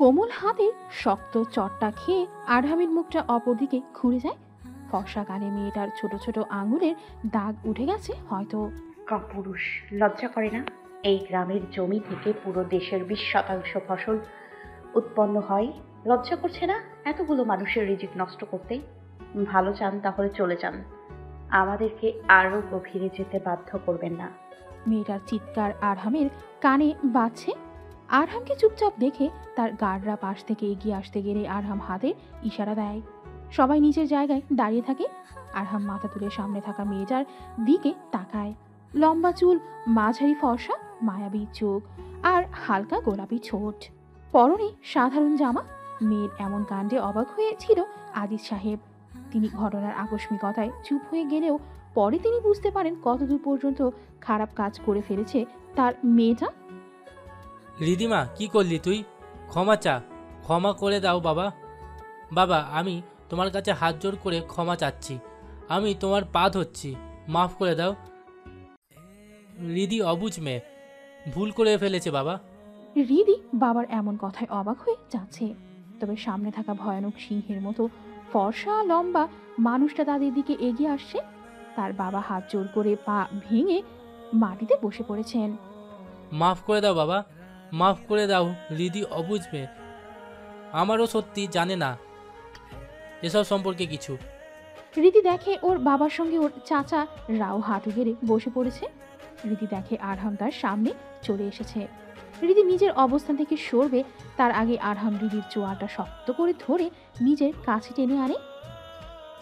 কোমল হাতে শক্ত চটটা খেয়ে আরহামের মুখটা অপরদিকে ঘুরে যায়। ফর্সা গালে মেয়েটার ছোট ছোট আঙুলের দাগ উঠে গেছে হয়তো। কাপুরুষ, লজ্জা করে না? এই গ্রামের জমি থেকে পুরো দেশের 20% ফসল উৎপন্ন হয়। লজ্জা করছে না এতগুলো মানুষের রিজিক নষ্ট করতে? ভালো চান তাহলে চলে যান, আমাদেরকে আরো গভীরে যেতে বাধ্য করবেন না। মেয়েটার চিৎকার আরহামের কানে বাজছে। আরহামকে চুপচাপ দেখে তার গার্ডরা পাশ থেকে এগিয়ে আসতে গেলে আরহাম হাতে ইশারা দেয়। সবাই নিজের জায়গায় দাঁড়িয়ে থাকে। আরহাম মাথা তুলে সামনে থাকা মেয়েটার দিকে তাকায়। লম্বা চুল, মাঝারি ফর্সা, মায়াবী চোখ আর হালকা গোলাপি ঠোঁট। পরনে সাধারণ জামা। মেয়ের এমন কাণ্ডে অবাক হয়েছিল আজিজ সাহেব। তিনি ঘটনার আকস্মিকতায় চুপ হয়ে গেলেও পরে তিনি বুঝতে পারেন কতদূর পর্যন্ত খারাপ কাজ করে ফেলেছে তার মেয়েটা। রিদিমা, কি করলি তুই? ক্ষমা চা, ক্ষমা করে দাও বাবা। বাবা, আমি তোমার কাছে হাত জোর করে ক্ষমা চাচ্ছি। আমি তোমার পা ধরছি, মাফ করে দাও। রিদি অবুঝ মেয়ে, ভুল করে ফেলেছে বাবা। রিদি বাবার এমন কথায় অবাক হয়ে যাচ্ছে। তবে সামনে থাকা ভয়ানক সিংহের মতো ফর্সা লম্বা মানুষটা তাদের দিকে এগিয়ে আসছে। তার বাবা হাত জোর করে পা ভেঙে মাটিতে বসে পড়েছেন। মাফ করে দাও বাবা, মাফ করে দাও। রিদি অবুঝ মেয়ে, আমারও সত্যি জানে না এসব সম্পর্কে কিছু। রীতি দেখে ওর বাবার সঙ্গে ওর চাচা রাও হাঁটু গেড়ে বসে পড়েছে। রীতি দেখে আরহাম তার সামনে চলে এসেছে। রীতি নিজের অবস্থান থেকে সরবে তার আগে আরহাম রীতির চোয়ালটা শক্ত করে ধরে নিজের কাছে টেনে আনে।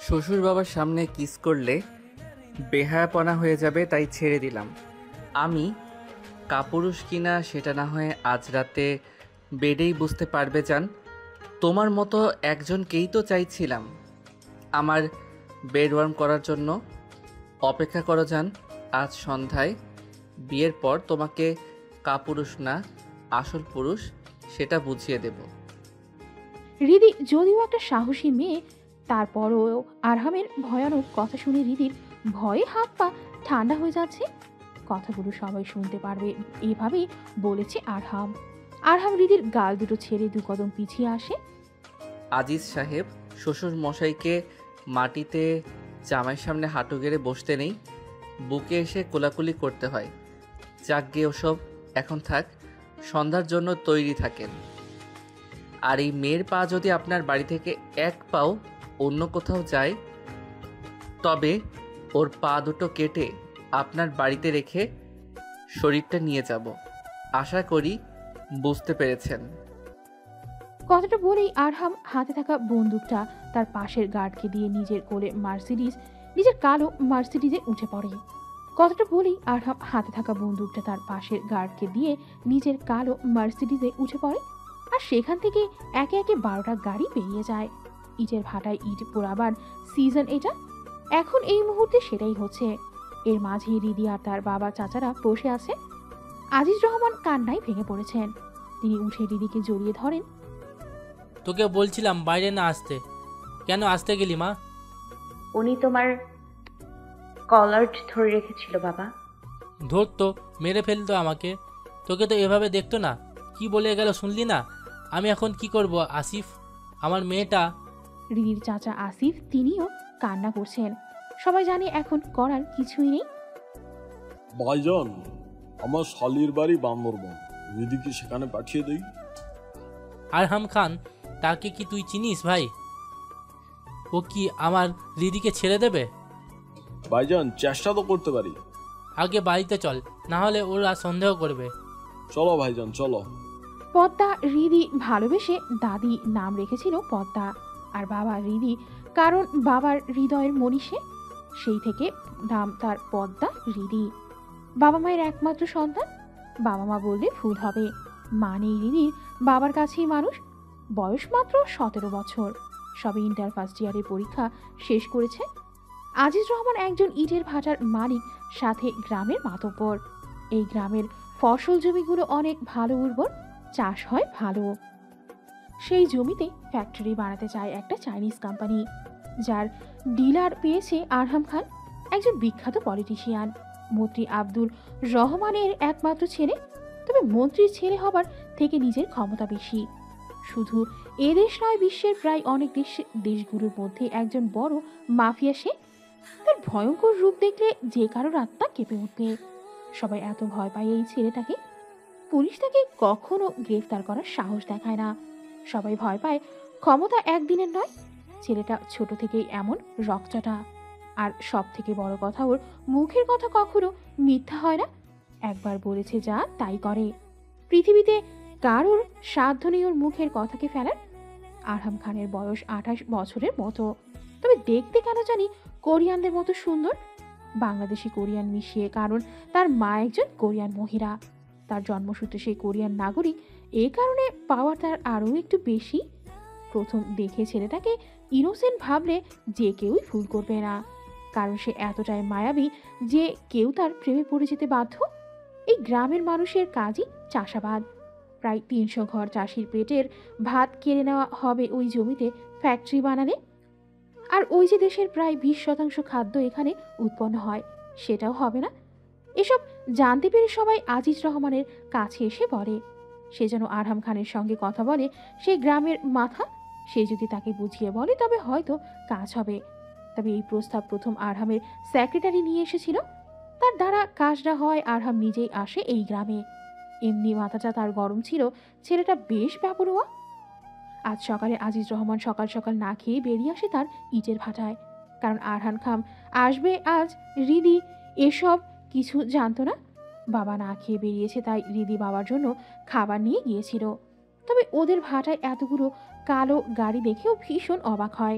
শ্বশুর বাবার সামনে কিস করলে বেহায়াপনা হয়ে যাবে, তাই ছেড়ে দিলাম। আমি কাপুরুষ কিনা সেটা না হয় আজ রাতে বেডেই বুঝতে পারবে। জান, তোমার মতো একজনকেই তো চাইছিলাম আমার বেড ওয়ার্ম করার জন্য। অপেক্ষা করো জান, আজ সন্ধ্যায় বিয়ের পর তোমাকে কাপুরুষ না আসল পুরুষ সেটা বুঝিয়ে দেব। রীতি যদিও একটা সাহসী মেয়ে, তারপরও আরহামের ভয়ানক কথা শুনে রীতির ভয়ে হাত পা ঠান্ডা হয়ে যাচ্ছে। কথাগুলো সবাই শুনতে পারবে এভাবেই বলেছে আরহাম। আরহাম রীতির গাল দুটো ছেড়ে 2 কদম পিছিয়ে আসে। আজিজ সাহেব, শ্বশুর মশাইকে মাটিতে জামাইয়ের সামনে হাঁটু গেড়ে বসতে নেই, বুকে এসে কোলাকুলি করতে হয়। যাক গে ওসব, এখন থাক, সন্ধ্যার জন্য তৈরি থাকেন। আর এই মেয়ের পা যদি আপনার বাড়ি থেকে এক পাও অন্য কোথাও যায়, তবে ওর পা দুটো কেটে আপনার বাড়িতে রেখে শরীরটা নিয়ে যাব। আশা করি বুঝতে পেরেছেন। কথাটা বলেই আরহাম হাতে থাকা বন্দুকটা তার পাশের গার্ডকে দিয়ে নিজের কোলে নিজের কালো মার্সিডিজে উঠে পড়ে। কথাটা বলেই আরহাম হাতে থাকা বন্দুকটা তার পাশের গার্ডকে দিয়ে নিজের কালো মার্সিডিজে উঠে পড়ে। আর সেখান থেকে একে একে 12টা গাড়ি বেরিয়ে যায়। ইটের ভাটায় ইট পোড়াবার সিজন এটা। এখন এই মুহূর্তে সেটাই হচ্ছে। এর মাঝে রিদি আর তার বাবা চাচারা বসে আছে। আজিজ রহমান কান্নায় ভেঙে পড়েছেন। তিনি উঠে রিদিকে জড়িয়ে ধরেন। তোকে বলছিলাম বাইরে না আসতে, কেন আসতে গেলি মা? উনি তোমার কলার ধরে রেখেছিল বাবা। ধরতো, মেরে ফেলতো আমাকে। তোকে তো এভাবে দেখতো না। কি বলে গেল শুনলি না? আমি এখন কি করব আসিফ? আমার মেয়েটা। রিদির চাচা আসিফ তিনিও কান্না করছেন। সবাই জানে এখন করার কিছুই নেই। ভাইজান, আমার শালির বাড়ি বান্দরবন, রিদিকে সেখানে পাঠিয়ে দেই। আরহাম খান, তাকে কি তুই চিনিস ভাই? ও কি আমার রিদিকে ছেড়ে দেবে? ভাইজান, চেষ্টা তো করতে পারি। আগে বাড়িতে চল, না হলে ওরা সন্দেহ করবে। চলো ভাইজান, চলো। পদ্মা রিদি ভালোবেসে দাদি নাম রেখেছিল পদ্মা। আর বাবা রিদি, কারণ বাবার হৃদয়ের মনীষে, সেই থেকে নাম তার পদ্মা রিদি। বাবা মায়ের একমাত্র সন্তান। বাবা মা বললে ভুল হবে, মা নেই রিদির, বাবার কাছেই মানুষ। বয়স মাত্র 17 বছর। সবে ইন্টার ফার্স্ট ইয়ারের পরীক্ষা শেষ করেছে। আজিজ রহমান একজন ইটের ভাটার মালিক, সাথে গ্রামের মাতব্বর। এই গ্রামের ফসল জমিগুলো অনেক ভালো উর্বর, চাষ হয় ভালো। সেই জমিতে ফ্যাক্টরি বানাতে চায় একটা চাইনিজ কোম্পানি, যার ডিলার পেয়েছে আরহাম খান, একজন বিখ্যাত পলিটিশিয়ান, মন্ত্রী আব্দুল রহমানের একমাত্র ছেলে। তবে মন্ত্রীর ছেলে হবার থেকে নিজের ক্ষমতা বেশি। শুধু এ দেশ নয়, বিশ্বের প্রায় অনেক দেশগুলোর মধ্যে একজন বড় মাফিয়া সে। তার ভয়ঙ্কর রূপ দেখলে যে কারোর আত্মা কেঁপে উঠবে। সবাই এত ভয় পায় এই ছেলেটাকে, পুলিশ তাকে কখনো গ্রেফতার করার সাহস দেখায় না। সবাই ভয় পায় ক্ষমতা একদিনের নয়। ছেলেটা ছোট থেকেই এমন রকচটা। আর সব থেকে বড় কথা, ওর মুখের কথা কখনো মিথ্যা হয় না। একবার বলেছে যা তাই করে। পৃথিবীতে কারোর সাধ্য নেই ওর মুখের কথাকে ফেলার। আরহাম খানের বয়স 28 বছরের মতো, তবে দেখতে কেন জানি কোরিয়ানদের মতো সুন্দর। বাংলাদেশি কোরিয়ান মিশিয়ে, কারণ তার মা একজন কোরিয়ান মহিলা। তার জন্মসূত্রে সে কোরিয়ান নাগরিক, এ কারণে পাওয়ার তার আরও একটু বেশি। প্রথম দেখে ছেলেটাকে ইনোসেন্ট ভাবলে যে কেউই ভুল করবে না, কারণ সে এতটাই মায়াবী যে কেউ তার প্রেমে পড়ে যেতে বাধ্য। এই গ্রামের মানুষের কাজই চাষাবাদ। প্রায় 300 ঘর চাষির পেটের ভাত কেড়ে নেওয়া হবে ওই জমিতে ফ্যাক্টরি বানালে। আর ওই যে দেশের প্রায় 20% খাদ্য এখানে উৎপন্ন হয়, সেটাও হবে না। এসব জানতে পেরে সবাই আজিজ রহমানের কাছে এসে বলে সে যেন আরহাম খানের সঙ্গে কথা বলে। সে গ্রামের মাথা, সে যদি তাকে বুঝিয়ে বলে তবে হয়তো কাজ হবে। তবে এই প্রস্তাব প্রথম আরহামের সেক্রেটারি নিয়ে এসেছিল। তার দ্বারা কাজটা হয়, আরহাম নিজেই আসে এই গ্রামে। এমনি মাথাটা তার গরম ছিল, ছেলেটা বেশ ব্যাপরোয়া। আজ সকালে আজিজ রহমান সকাল সকাল না খেয়ে বেরিয়ে আসে তার ইটের ভাটায়, কারণ আরহান খান আসবে আজ। রিদি এসব কিছু জানতো না। বাবা না খেয়ে বেরিয়েছে, তাই রিদি বাবার জন্য খাবার নিয়ে গিয়েছিল। তবে ওদের ভাটায় এতগুলো কালো গাড়ি দেখেও ভীষণ অবাক হয়।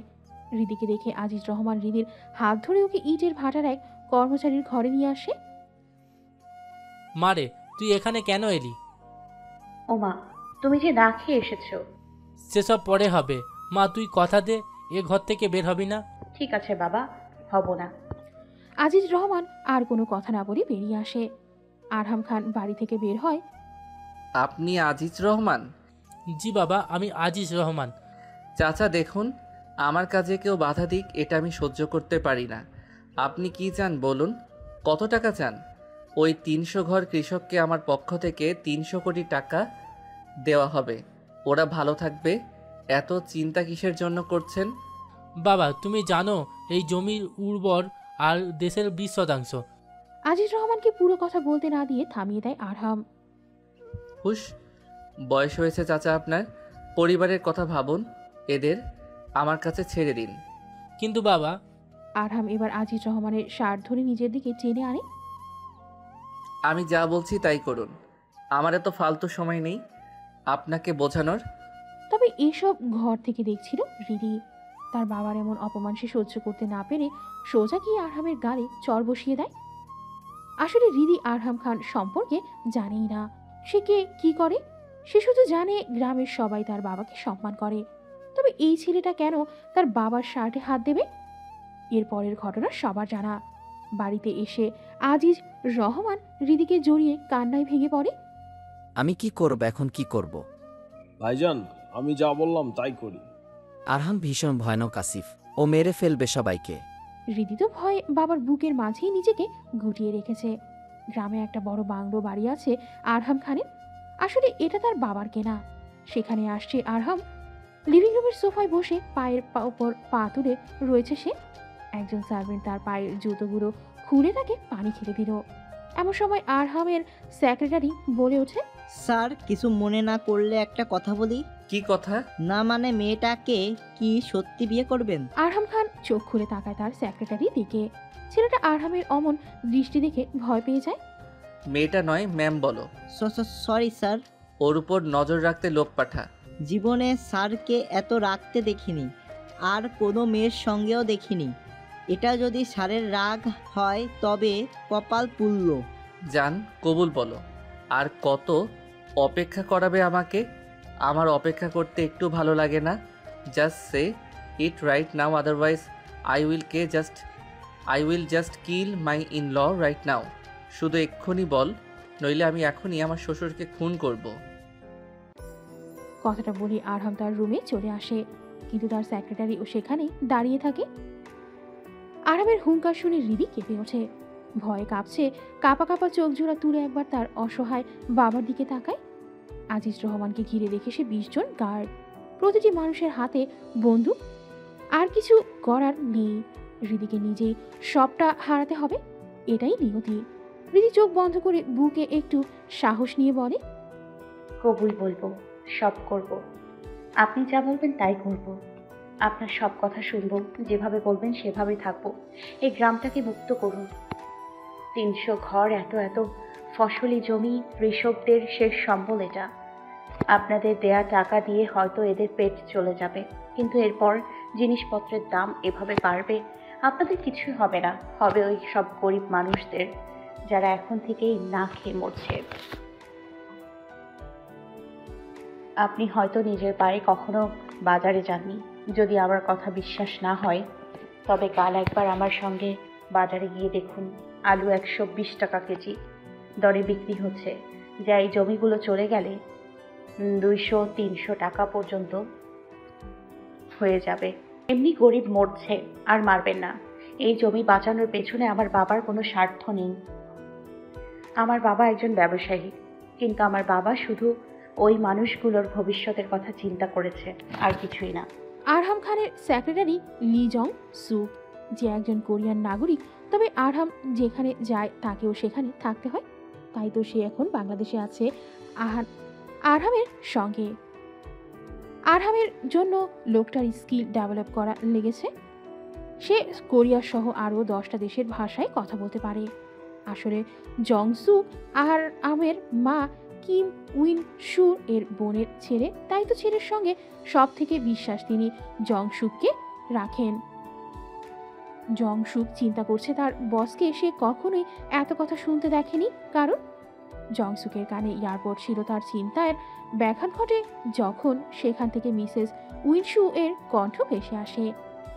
রিদিকে দেখে আজিজ রহমান রিদির হাত ধরে ওকে ইটের ভাটার এক কর্মচারীর ঘরে নিয়ে আসে। মারে, তুই এখানে কেন এলি? ওমা, তুমি যে না খেয়ে এসেছো। সেসব পরে হবে। মা, তুই কথা দে, এ ঘর থেকে বের হবি না। ঠিক আছে বাবা, হব না। আজিজ রহমান আর কোনো কথা না বলে বেরিয়ে আসে। আরহাম খান বাড়ি থেকে বের হয়। আপনি আজিজ রহমান? জি বাবা, আমি আজিজ রহমান। চাচা দেখুন, আমার কাজে কেউ বাধা দিক এটা আমি সহ্য করতে পারি না। আপনি কি চান বলুন? কত টাকা চান? ওই 300 ঘর কৃষককে আমার পক্ষ থেকে 300 কোটি টাকা দেওয়া হবে। ওরা ভালো থাকবে। এত চিন্তা কিসের জন্য করছেন? বাবা, তুমি জানো এই জমির উর্বর আর দেশের 20%। আজিজ রহমানকে পুরো কথা বলতে না দিয়ে থামিয়ে দেয় আরহাম। হুশ, বয়স হয়েছে চাচা আপনার, পরিবারের কথা ভাবুন। এদের আমার কাছে ছেড়ে দিন। কিন্তু বাবা। আরহাম এবার আজিজ রহমানের শার্ট ধরে নিজের দিকে টেনে আনে। আমি যা বলছি তাই করুন। আমার এত ফালতু সময় নেই আপনাকে বোঝানোর। তবে এসব ঘর থেকে দেখছিল রিদি। তার বাবার এমন অপমান সে সহ্য করতে না পেরে সোজা গিয়ে আরহামের গালে চর বসিয়ে দেয়। আসলে রিদি আরহাম খান সম্পর্কে জানেই না সে কে কি করে। সে শুধু জানে গ্রামের সবাই তার বাবাকে সম্মান করে। তবে এই ছেলেটা কেন তার বাবার শার্টে হাত দেবে? এর পরের ঘটনা সবার জানা। বাড়িতে এসে আজিজ রহমান রিদিকে জড়িয়ে কান্নায় ভেঙে পড়ে। আমি কি করব এখন, কি করব? ভাইজান, আমি যা বললাম তাই করি। আরহাম ভীষণ ভয়ানক আসিফ, ও মেরে ফেলবে সবাইকে। রিদি তো ভয়ে বাবার বুকের মাঝেই নিজেকে গুটিয়ে রেখেছে। গ্রামে একটা বড় বাংলো বাড়ি আছে আরহাম খানের। আসলে এটা তার বাবার কেনা। সেখানে আসছে আরহাম। লিভিং রুমের সোফায় বসে পায়ের ওপর পা তুলে রয়েছে সে। একজন সার্ভেন্ট তার পায়ের জুতোগুলো খুলে তাকে পানি খেতে দিল। এমন সময় আরহামের সেক্রেটারি বলে ওঠে, স্যার, কিছু মনে না করলে একটা কথা বলি। কি কথা? না মানে মেয়েটাকে কি সত্যি বিয়ে করবেন? আরহাম খান চোখ খুলে তাকায় তার সেক্রেটারির দিকে। ছেলেটা আরহামের অমন দৃষ্টি দেখে ভয় পেয়ে যায়। মেয়েটা নয়, ম্যাম বলো। Sorry sir. ওর উপর নজর রাখতে লোক পাঠা। জীবনে স্যারকে এত রাখতে দেখিনি, আর কোনো মেয়ের সঙ্গেও দেখিনি। এটা যদি স্যারের রাগ হয় তবে কপাল পুড়ল। জান, কবুল বলো। আর কত অপেক্ষা করাবে আমাকে? আমার অপেক্ষা করতে একটু ভালো লাগে না। Just say it right now, otherwise I will just kill my in law right now. শুধু এক্ষুনি বল, নইলে আমি এখনই আমার শ্বশুরকে খুন করব। কথাটা বলে আরহাম তার রুমে চলে আসে, কিন্তু তার সেক্রেটারি ও সেখানে দাঁড়িয়ে থাকে। আরহামের হুঙ্কার শুনে রিদি কেঁপে ওঠে। ভয়ে কাঁপছে, কাঁপা কাঁপা চোখ জোড়া তুলে একবার তার অসহায় বাবার দিকে তাকায়। আজিজ রহমানকে ঘিরে রেখেছে 20 জন গার্ড। প্রতিটি মানুষের হাতে বন্দুক। আর কিছু করার নেই, হৃদিকে নিজেই সবটা হারাতে হবে, এটাই নিয়তি। হৃদি চোখ বন্ধ করে বুকে একটু সাহস নিয়ে বলে, কবুল বলবো, সব করব। আপনি যা বলবেন তাই করব। আপনার সব কথা শুনবো, যেভাবে বলবেন সেভাবেই থাকবো। এই গ্রামটাকে মুক্ত করুন। 300 ঘর, এত এত ফসলি জমি, কৃষকদের শেষ সম্বল এটা। আপনাদের দেয়া টাকা দিয়ে হয়তো এদের পেট চলে যাবে, কিন্তু এরপর জিনিসপত্রের দাম এভাবে বাড়বে, আপনাদের কিছুই হবে না, হবে ওই সব গরিব মানুষদের যারা এখন থেকেই না খেয়ে মরছে। আপনি হয়তো নিজের পায়ে কখনো বাজারে যাননি। যদি আমার কথা বিশ্বাস না হয় তবে কাল একবার আমার সঙ্গে বাজারে গিয়ে দেখুন। আলু 120 টাকা কেজি দরে বিক্রি হচ্ছে, যা এই জমিগুলো চলে গেলে 200-300 টাকা পর্যন্ত হয়ে যাবে। এমনি গরিব মরছে, আর মারবেন না। এই জমি বাঁচানোর পেছনে আমার বাবার কোনো স্বার্থ নেই। আমার বাবা একজন ব্যবসায়ী, কিন্তু আমার বাবা শুধু ওই মানুষগুলোর ভবিষ্যতের কথা চিন্তা করেছে, আর কিছুই না। আরহাম খানের সেক্রেটারি লি জং সু, যে একজন কোরিয়ান নাগরিক, তবে আরহাম যেখানে যায় তাকেও সেখানে থাকতে হয়। তাই তো সে এখন বাংলাদেশে আছে আরহামের সঙ্গে। আরহামের জন্য লোকটার স্কিল ডেভেলপ করা লেগেছে। সে কোরিয়া সহ আরও 10টা দেশের ভাষায় কথা বলতে পারে। আসলে জংসুক আরহামের মা কিম উইন শু এর বোনের ছেলে, তাই তো ছেলের সঙ্গে সব থেকে বিশ্বাস তিনি জংসুককে রাখেন। জংসুক চিন্তা করছে তার বসকে সে কখনোই এত কথা শুনতে দেখেনি, কারণ জংসুকের কানে এয়ারপোর্ট ছিল। তার চিন্তার ব্যাঘাত ঘটে যখন সেখান থেকে মিসেস উইনশু এর কণ্ঠ ভেসে আসে।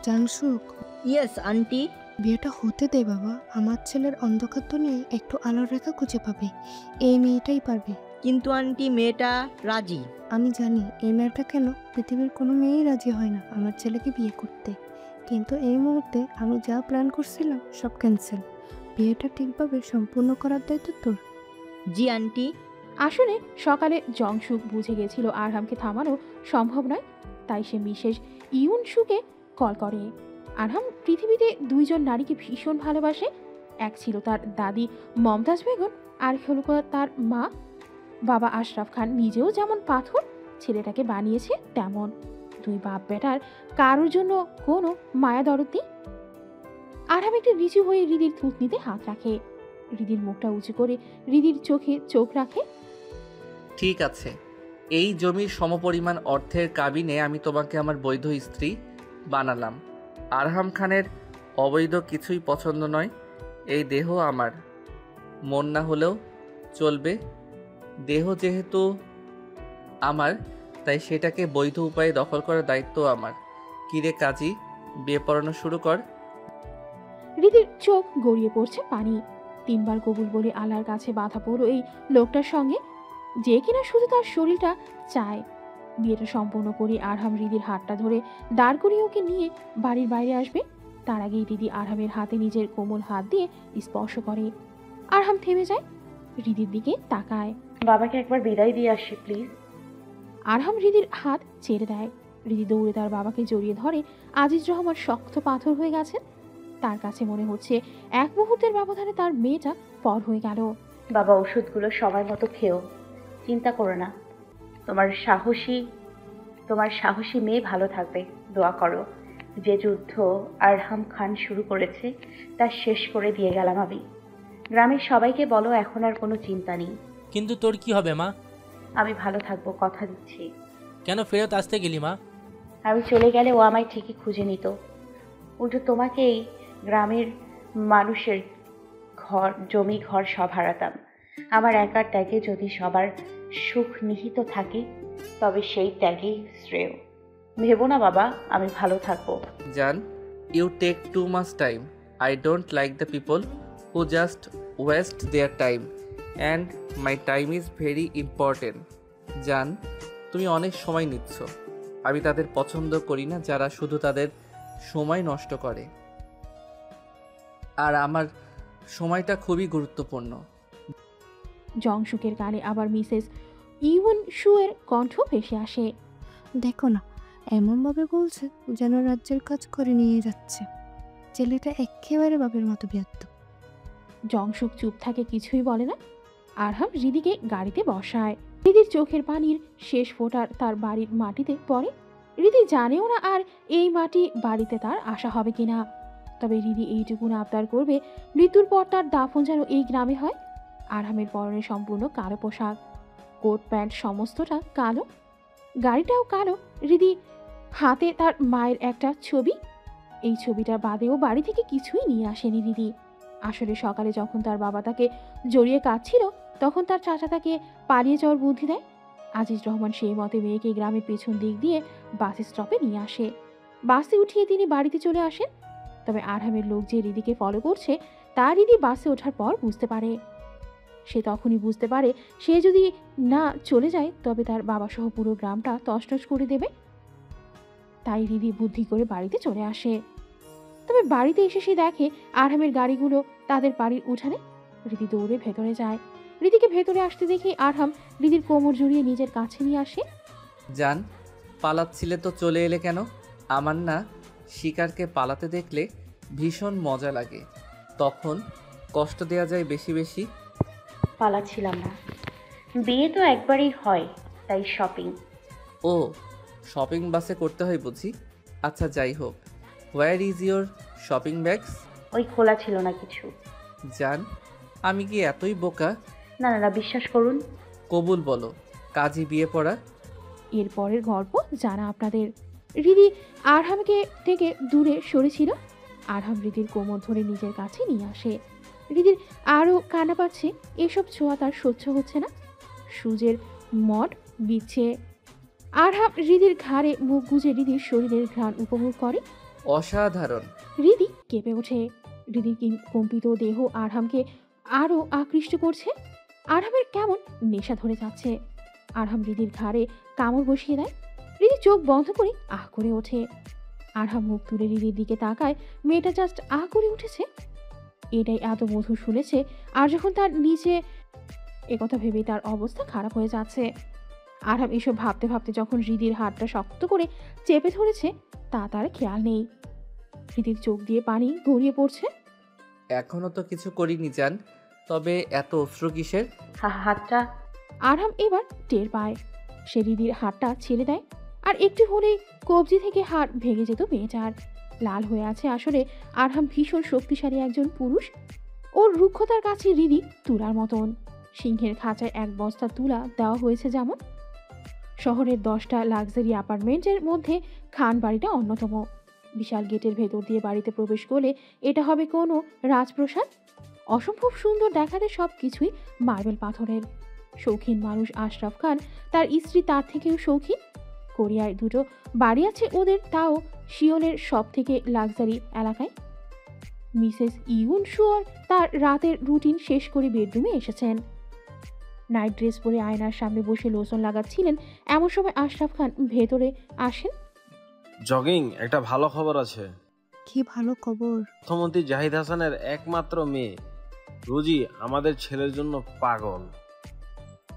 জাংসুক, ইয়েস আন্টি। বিয়েটা হতে দে বাবা। আমার ছেলের অন্ধকার দুনিয়ায় একটু আলোর রেখা খুঁজে পাবে, এই মেয়েটাই পারবে। কিন্তু আন্টি, মেয়েটা রাজি। আমি জানি এই মেয়েটা কেন, পৃথিবীর কোনো মেয়েই রাজি হয় না আমার ছেলেকে বিয়ে করতে। কিন্তু এই মুহূর্তে আমি যা প্ল্যান করছিলাম সব ক্যান্সেল। বিয়েটা ঠিকভাবে সম্পূর্ণ করার দায়িত্ব তোর। জি আন্টি। আসলে সকালে জংসুক বুঝে গেছিল আরহামকে থামানো সম্ভব নয়, তাই সে মিসেস ইউনশুকে কল করে। আরহাম পৃথিবীতে 2 জন নারীকে ভীষণ ভালোবাসে। এক ছিল তার দাদি মমতাজ বেগম, আর হল তার মা। বাবা আশরাফ খান নিজেও যেমন পাথর ছেলেটাকে বানিয়েছে তেমন। 2 বাপ বেটার কারোর জন্য কোনো মায়া দরদ নেই। আরহাম একটু নিচু হয়ে হৃদির থুতনিতে হাত রাখে। হৃদির মুখটা উঁচু করে হৃদির চোখে চোখ রাখে। ঠিক আছে, এই জমির সমপরিমাণ অর্থের কাবিনে আমি তোমাকে আমার বৈধ স্ত্রী বানালাম। আরহাম খানের অবৈধ কিছুই পছন্দ নয়। এই দেহ আমার, মন না হলেও চলবে। দেহ যেহেতু আমার, তাই সেটাকে বৈধ উপায়ে দখল করার দায়িত্ব আমার। কিরে কাজী, বিয়ে পড়ানো শুরু কর। হৃদির চোখ গড়িয়ে পড়ছে পানি। 3 বার কবুল বলে আল্লাহর কাছে বাধা পড়ল এই লোকটার সঙ্গে, যে কিনা শুধু তার শরীরটা চায়। বিয়েটা সম্পূর্ণ করে আরহাম হৃদির হাতটা ধরে দাঁড় করিয়ে ওকে নিয়ে বাড়ির বাইরে আসবে। তার আগেই হৃদি আরহামের হাতে নিজের কোমল হাত দিয়ে স্পর্শ করে। আরহাম থেমে যায়, হৃদির দিকে তাকায়। বাবাকে একবার বিদায় দিয়ে আসি প্লিজ। আরহাম হৃদির হাত ছেড়ে দেয়। হৃদি দৌড়ে তার বাবাকে জড়িয়ে ধরে। আজিজ রহমান শক্ত পাথর হয়ে গেছেন। তার কাছে মনে হচ্ছে এক মুহূর্তের ব্যবধানে তার মেয়েটা পর হয়ে গেল। বাবা, ওষুধগুলো সময় মতো খেও, চিন্তা করো না। তোমার সাহসী মেয়ে ভালো থাকবে, দোয়া করো। যে যুদ্ধ আরহাম খান শুরু করেছে তা শেষ করে দিয়ে গেলাম আমি। গ্রামের সবাইকে বলো এখন আর কোনো চিন্তা নেই। কিন্তু তোর কি হবে মা? আমি ভালো থাকবো, কথা দিচ্ছি। কেন ফেরত আসতে গেলি মা? আমি চলে গেলে ও আমায় ঠিকই খুঁজে নিত। উল্টো তোমাকেই গ্রামের মানুষের জমি ঘর সব হারাতাম। আমার একার ত্যাগে যদি সবার সুখ নিহিত থাকে তবে সেই ত্যাগেই শ্রেয়। ভেবো না বাবা, আমি ভালো থাকবো। জান, you take too much time. I don't like the people who just waste their time, and my time is very important. জান, তুমি অনেক সময় নিচ্ছ। আমি তাদের পছন্দ করি না যারা শুধু তাদের সময় নষ্ট করে। আর আমার সময়টা খুবই গুরুত্বপূর্ণ। জংসুকের কানে আবার মিসেস ইউন শুয়ের কণ্ঠ ভেসে আসে। দেখো না, এমনভাবে বলছে যেন রাজ্যের কাজ করে নিয়ে যাচ্ছে। ছেলেটা একেবারে বাপের মতো ব্যর্থ। জংশুক চুপ থাকে, কিছুই বলে না। আরহাম হৃদিকে গাড়িতে বসায়। হৃদির চোখের পানির শেষ ফোঁটার তার বাড়ির মাটিতে পড়ে। হৃদি জানেও না আর এই মাটি বাড়িতে তার আশা হবে কিনা। তবে হৃদি এইটুকুন আবদার করবে, মৃত্যুর পর তার দাফন যেন এই গ্রামে হয়। আরহামের পরনে সম্পূর্ণ কালো পোশাক, কোট প্যান্ট সমস্তটা কালো, গাড়িটাও কালো। হৃদি হাতে তার মায়ের একটা ছবি। এই ছবিটার বাদেও বাড়ি থেকে কিছুই নিয়ে আসেনি হৃদি। আসলে সকালে যখন তার বাবা তাকে জড়িয়ে কাঁদছিল, তখন তার চাচা তাকে পালিয়ে যাওয়ার বুদ্ধি দেয়। আজিজ রহমান সেই মতে মেয়েকে গ্রামের পেছন দিক দিয়ে বাস স্টপে নিয়ে আসে। বাসে উঠিয়ে তিনি বাড়িতে চলে আসেন। তবে আরহামের লোক যে হৃদিকে ফলো করছে তা হৃদি বাসে ওঠার পর বুঝতে পারে। সে তখনই বুঝতে পারে সে যদি না চলে যায় তবে তার বাবাসহ পুরো গ্রামটা তছনছ করে দেবে। তাই হৃদি বুদ্ধি করে বাড়িতে চলে আসে। তবে বাড়িতে এসে সে দেখে আরহামের গাড়িগুলো তাদের বাড়ির উঠানে। হৃদি দৌড়ে ভেতরে যায়। হৃদিকে ভেতরে আসতে দেখে আরহাম হৃদির কোমর জড়িয়ে নিজের কাছে নিয়ে আসে। জান, পালাচ্ছিলে তো চলে এলে কেন? আমার না শিকারকে পালাতে দেখলে ভীষণ মজা লাগে, তখন কষ্ট দেওয়া যায় বেশি বেশি। পালাচ্ছিলাম না, বিয়ে তো একবারই হয়, তাই শপিং। ও, শপিং বাসে করতে হয় বুঝি? আচ্ছা যাই হোক, where is your shopping bags? ওই খোলা ছিল না কিছু। জান, আমি কি এতই বোকা? না না না, বিশ্বাস করুন। কবুল বলো, কাজী বিয়ে পড়া? এরপরের গল্প জানা আপনাদের। হৃদি আরহামকে থেকে দূরে সরেছিল। আরহাম হৃদির কোমর ধরে নিজের কাছে নিয়ে আসে। হৃদির আরও কান্না পাচ্ছে। এসব ছোঁয়া তার সহ্য হচ্ছে না। সূর্যের মঠ বিচ্ছে। আরহাম হৃদির ঘাড়ে মুখ গুজে হৃদির শরীরের ঘ্রাণ উপভোগ করে। অসাধারণ। হৃদি কেঁপে ওঠে। হৃদির কম্পিত দেহ আরহামকে আরও আকৃষ্ট করছে। আরহামের কেমন নেশা ধরে যাচ্ছে। আরহাম হৃদির ঘাড়ে কামড় বসিয়ে দেয়। হৃদি চোখ বন্ধ করে আহ করে ওঠে। আরহাম মুখ তুলে হৃদির দিকে তাকায়। মেয়েটা জাস্ট আহ করে উঠেছে। এটাই এত মধুর শুনেছে। আর যখন তার নিচে, একথা ভেবে তার অবস্থা খারাপ হয়ে যাচ্ছে। আরহাম এসব ভাবতে ভাবতে যখন হৃদির হাতটা শক্ত করে চেপে ধরেছে তা তার খেয়াল নেই। হৃদির চোখ দিয়ে পানি গড়িয়ে পড়ছে। এখনো তো কিছু করিনি জান, তবে এত অশ্রু কিসের? হাতটা। আরহাম এবার টের পায়। সে হৃদির হাতটা ছেড়ে দেয়। আর একটু হলেই কবজি থেকে হাড় ভেঙে যেত মেয়েটার। লাল হয়ে আছে আসলে। আরহাম ভীষণ শক্তিশালী একজন পুরুষ। ওর রুক্ষতার কাছে হৃদি তুলার মতন। সিংহের খাঁচায় এক বস্তা তুলা দেওয়া হয়েছে যেমন। শহরের 10টা লাক্সারি অ্যাপার্টমেন্টের মধ্যে খান বাড়িটা অন্যতম। বিশাল গেটের ভেতর দিয়ে বাড়িতে প্রবেশ করলে এটা হবে কোনো রাজপ্রাসাদ। অসম্ভব সুন্দর দেখাতে সব কিছুই মার্বেল পাথরের। শৌখিন মানুষ আশরাফ খান, তার স্ত্রী তার থেকেও শৌখিন। কোরিয়ায় 2টো বাড়ি আছে ওদের, তাও শিওলের সব থেকে লাক্সারি এলাকায়। মিসেস ইউন শুয়ার তার রাতের রুটিন শেষ করে বেডরুমে এসেছেন। নাইট ড্রেস পরে আয়নার সামনে বসে লোশন লাগাচ্ছিলেন। এমন সময় আশরাফ খান ভেতরে আসেন। জগিং, একটা ভালো খবর আছে। কি ভালো খবর? অর্থমন্ত্রী জাহিদ হাসানের একমাত্র মেয়ে রোজি আমাদের ছেলের জন্য পাগল।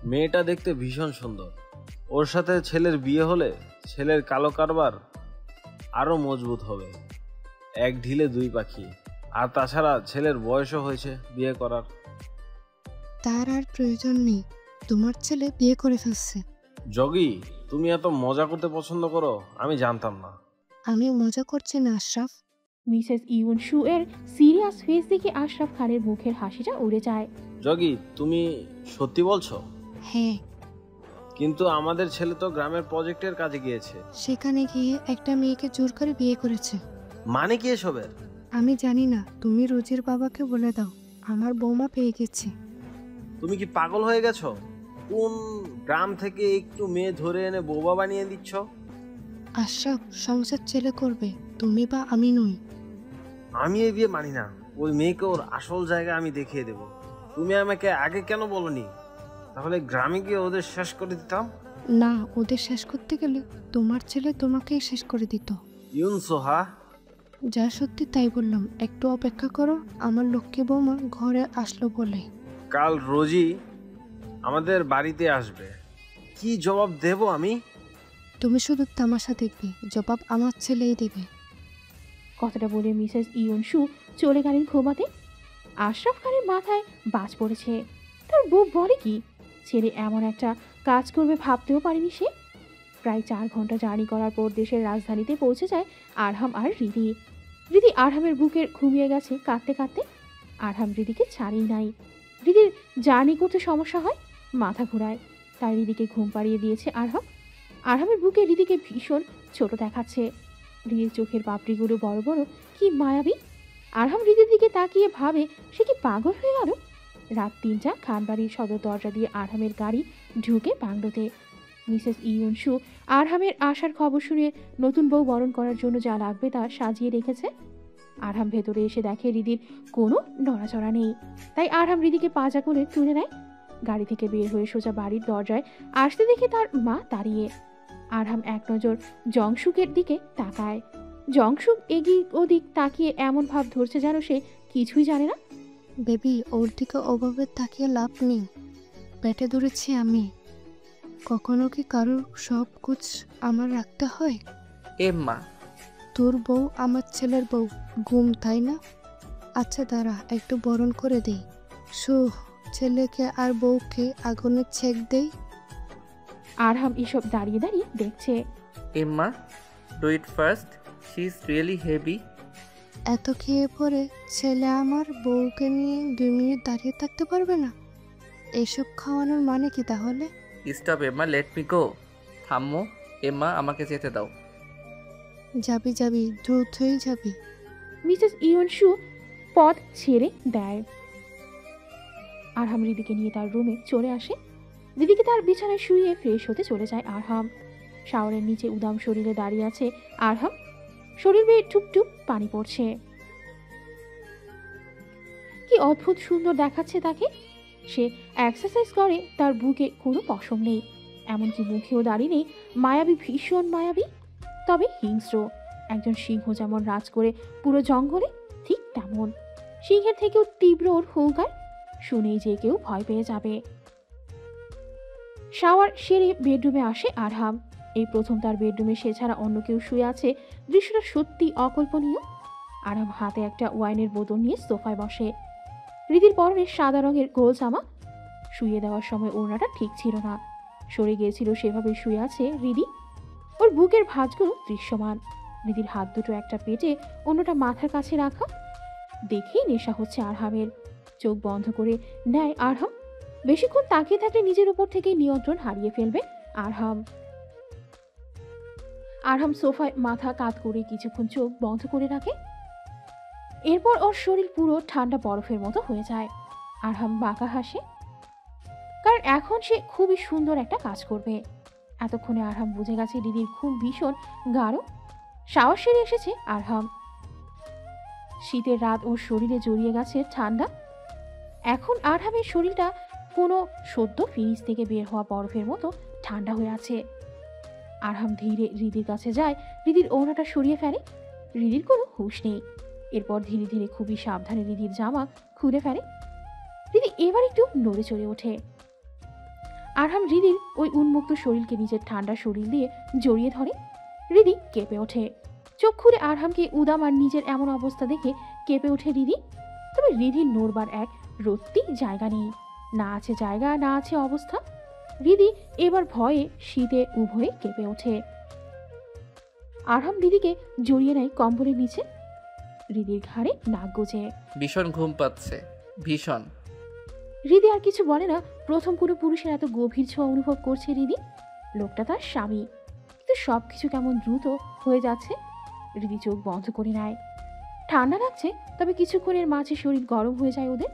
মেয়েটা দেখতে ভীষণ সুন্দর। ওর সাথে ছেলের বিয়ে হলে ছেলের কালো কারবার আরো মজবুত হবে। এক ঢিলে 2 পাখি। আর তাছাড়া ছেলের বয়সও হয়েছে বিয়ে করার। তার আর প্রয়োজন নেই, তোমার ছেলে বিয়ে করে ফেলছে। জগি, তুমি এত মজা করতে পছন্দ করো আমি জানতাম না। আমি মজা করছি না আশরাফ। মিসেস ইউন শু এর সিরিয়াস ফেস দেখে আশরাফ খানের মুখের হাসিটা উড়ে যায়। জগি, তুমি সত্যি বলছো? হ্যাঁ। কিন্তু আমাদের ছেলে তো গ্রামের প্রজেক্টের কাজে গিয়েছে। সেখানে গিয়ে একটা মেয়েকে জোর করে বিয়ে করেছে। মানে কি এসবের? আমি জানি না, তুমি রোজির বাবাকে বলে দাও আমার বৌমা পেয়ে গেছে। তুমি কি পাগল হয়ে গেছো? কোন গ্রাম থেকে একটু মেয়ে ধরে এনে বৌমা বানিয়ে দিচ্ছ? আশরাফ, সংসার ছেলে করবে, তুমি বা আমি নই। আমি এই বিয়ে মানি না। ওই মেয়েকে ওর আসল জায়গা আমি দেখিয়ে দেব। তুমি আমাকে আগে কেন বলনি? তাহলে গ্রামে গিয়ে ওদের শেষ করে দিতাম। না, ওদের শেষ করতে গেলে তোমার ছেলে তোমাকেই শেষ করে দিত। ইউন সোহা, যা সত্যি তাই বললাম, একটু অপেক্ষা করো। আমার লক্ষ্মী বৌমা ঘরে আসলো বলে। কাল রোজি আমাদের বাড়িতে আসবে। কি জবাব দেব আমি? তুমি শুধু তামাশা দেখবে, জবাব আমার ছেলেই দেবে। কথাটা বলে মিসেস ইয়নসু চলে গেলেন ঘুমাতে। আশরাফ খানের মাথায় বাজ পড়েছে। তার বউ বলে কি, ছেলে এমন একটা কাজ করবে ভাবতেও পারেনি সে। প্রায় 4 ঘন্টা জার্নি করার পর দেশের রাজধানীতে পৌঁছে যায় আরহাম আর রিদি। রিদি আরহামের বুকের ঘুমিয়ে গেছে কাঁদতে কাঁদতে। আরহাম রিদিকে ছাড়েই নাই। রিদির জার্নি করতে সমস্যা হয়, মাথা ঘোরায়, তাই রিদিকে ঘুম পাড়িয়ে দিয়েছে আরহাম। আরহামের বুকে রিদিকে ভীষণ ছোট দেখাচ্ছে। রিদির চোখের পাপড়িগুলো বড় বড়, কি মায়াবী। আরহাম রিদির দিকে তাকিয়ে ভাবে সে কি পাগল হয়ে গেল। রাত 3টা, খানবাড়ির সদর দরজা দিয়ে আরহামের গাড়ি ঢুকে বাংলোতে। মিসেস ইয়নসু আরহামের আসার খবর শুনে নতুন বউ বরণ করার জন্য যা লাগবে তা সাজিয়ে রেখেছে। আরহাম ভেতরে এসে দেখে রিদির কোনো নড়াচড়া নেই, তাই আরহাম রিদিকে পাজা করে তুলে নেয়। গাড়ি থেকে বের হয়ে সোজা বাড়ির দরজায় আসতে দেখে তার মা দাঁড়িয়ে। আরহাম এক নজর জংশুকের দিকে তাকায়। জংশুক এগিয়ে ওদিক তাকিয়ে এমন ভাব ধরছে যেন সে কিছুই জানে না। বেবি, ওর দিকে ওভাবে তাকিয়ে লাভ নেই, পেটে ধরেছি আমি। কখনো কি কারোর সব কুছ আমার রাখতে হয়? মা, তোর বউ আমার ছেলের বউ, ঘুম তাই না? আচ্ছা দাঁড়া, একটু বরণ করে দেই। ছেলেকে আর বউকে আগুনের ছেক দেই। আরহাম এসব দাঁড়িয়ে দাঁড়িয়ে দেখছে। মা, do it first, she is really heavy. এত খেয়ে পরে ছেলে আমার বউকে নিয়ে 2 মিনিট দাঁড়িয়ে থাকতে পারবে না? এসব খাওয়ানোর মানে কি তাহলে? Stop Emma, let me go. থাম্মো এম্মা, আমাকে যেতে দাও। যাবি যাবি, দ্রুতই যাবি। মিসেস ইয়নসু পথ ছেড়ে দেয়। আরহাম রিদিকে নিয়ে তার রুমে চলে আসে। রিদিকে তার বিছানায় শুয়ে ফ্রেশ হতে চলে যায় আরহাম। শাওয়ারের নিচে উদাম শরীরে দাঁড়িয়ে আছে আরহাম। শরীর বেয়ে টুপ টুপ পানি পড়ছে। কি অদ্ভুত সুন্দর দেখাচ্ছে তাকে। সে এক্সারসাইজ করে, তার বুকে কোনো পশম নেই, এমনকি মুখেও দাঁড়িয়ে নেই। মায়াবী, ভীষণ মায়াবী, তবে হিংস্র। একজন সিংহ যেমন রাজ করে পুরো জঙ্গলে, ঠিক তেমন। সিংহের থেকেও তীব্র ওর হুঙ্কার, শুনেই যে কেউ ভয় পেয়ে যাবে। শাওয়ার সেরে বেডরুমে আসে আরহাম। এই প্রথম তার বেডরুমে সে ছাড়া অন্য কেউ শুয়ে আছে। দৃশ্যটা সত্যি অকল্পনীয়। আরহাম হাতে একটা ওয়াইনের বোতল নিয়ে সোফায় বসে। রিদির পরনে সাদা রঙের গোল জামা। শুয়ে দেওয়ার সময় ওড়নাটা ঠিক ছিল না, সরে গিয়েছিল, সেভাবে শুয়ে আছে রিদি। ওর বুকের ভাঁজগুলো দৃশ্যমান। রিদির হাত দুটো একটা পেটে, অন্যটা মাথার কাছে রাখা। দেখেই নেশা হচ্ছে আরহামের। চোখ বন্ধ করে নেয় আরহাম। বেশিক্ষণ তাকিয়ে থাকলে নিজের উপর থেকে নিয়ন্ত্রণ হারিয়ে ফেলবে আরহাম। আরহাম সোফায় মাথা কাত করে কিছুক্ষণ চোখ বন্ধ করে রাখে। এরপর ওর শরীর পুরো ঠান্ডা বরফের মতো হয়ে যায়। আরহাম বাঁকা হাসে, কারণ এখন সে খুবই সুন্দর একটা কাজ করবে। এতক্ষণে আরহাম বুঝে গেছে রিদির খুব ভীষণ গাঢ়। শাওয়ার সেরে এসেছে আরহাম। শীতের রাত ওর শরীরে জড়িয়ে গেছে ঠান্ডা। এখন আরহামের শরীরটা কোনো সদ্য ফ্রিজ থেকে বের হওয়া বরফের মতো ঠান্ডা হয়ে আছে। আরহাম ধীরে রিদির কাছে যায়, রিদির ওড়নাটা সরিয়ে ফেলে। রিদির কোনো হুঁশ নেই। এরপর ধীরে ধীরে খুবই সাবধানে রিদির জামা খুলে ফেলে। রিদি এবার একটু নড়ে চড়ে ওঠে। আরহাম রিদির ওই উন্মুক্ত শরীরকে নিজের ঠান্ডা শরীর দিয়ে জড়িয়ে ধরে। রিদি কেঁপে ওঠে। চোখ খুলে আরহামকে উদাম আর নিজের এমন অবস্থা দেখে কেঁপে ওঠে রিদি। তবে রিদির নড়বার এক রত্তি জায়গা নেই, না আছে জায়গা, না আছে অবস্থা। রিদি এবার ভয়ে শীতে উভয়ে কেঁপে ওঠে। আরহাম রিদিকে জড়িয়ে নেয় কম্বলের নিচে। রিদির ঘাড়ে নাক গোজে। ভীষণ ঘুম পাচ্ছে, ভীষণ। রিদি আর কিছু বলে না। প্রথম কোনো পুরুষের এত গভীর ছোঁয়া অনুভব করছে রিদি। লোকটা তার স্বামী, কিন্তু সবকিছু কেমন দ্রুত হয়ে যাচ্ছে। রিদি চোখ বন্ধ করে নেয়। ঠান্ডা লাগছে, তবে কিছুক্ষণের মাঝে শরীর গরম হয়ে যায় ওদের।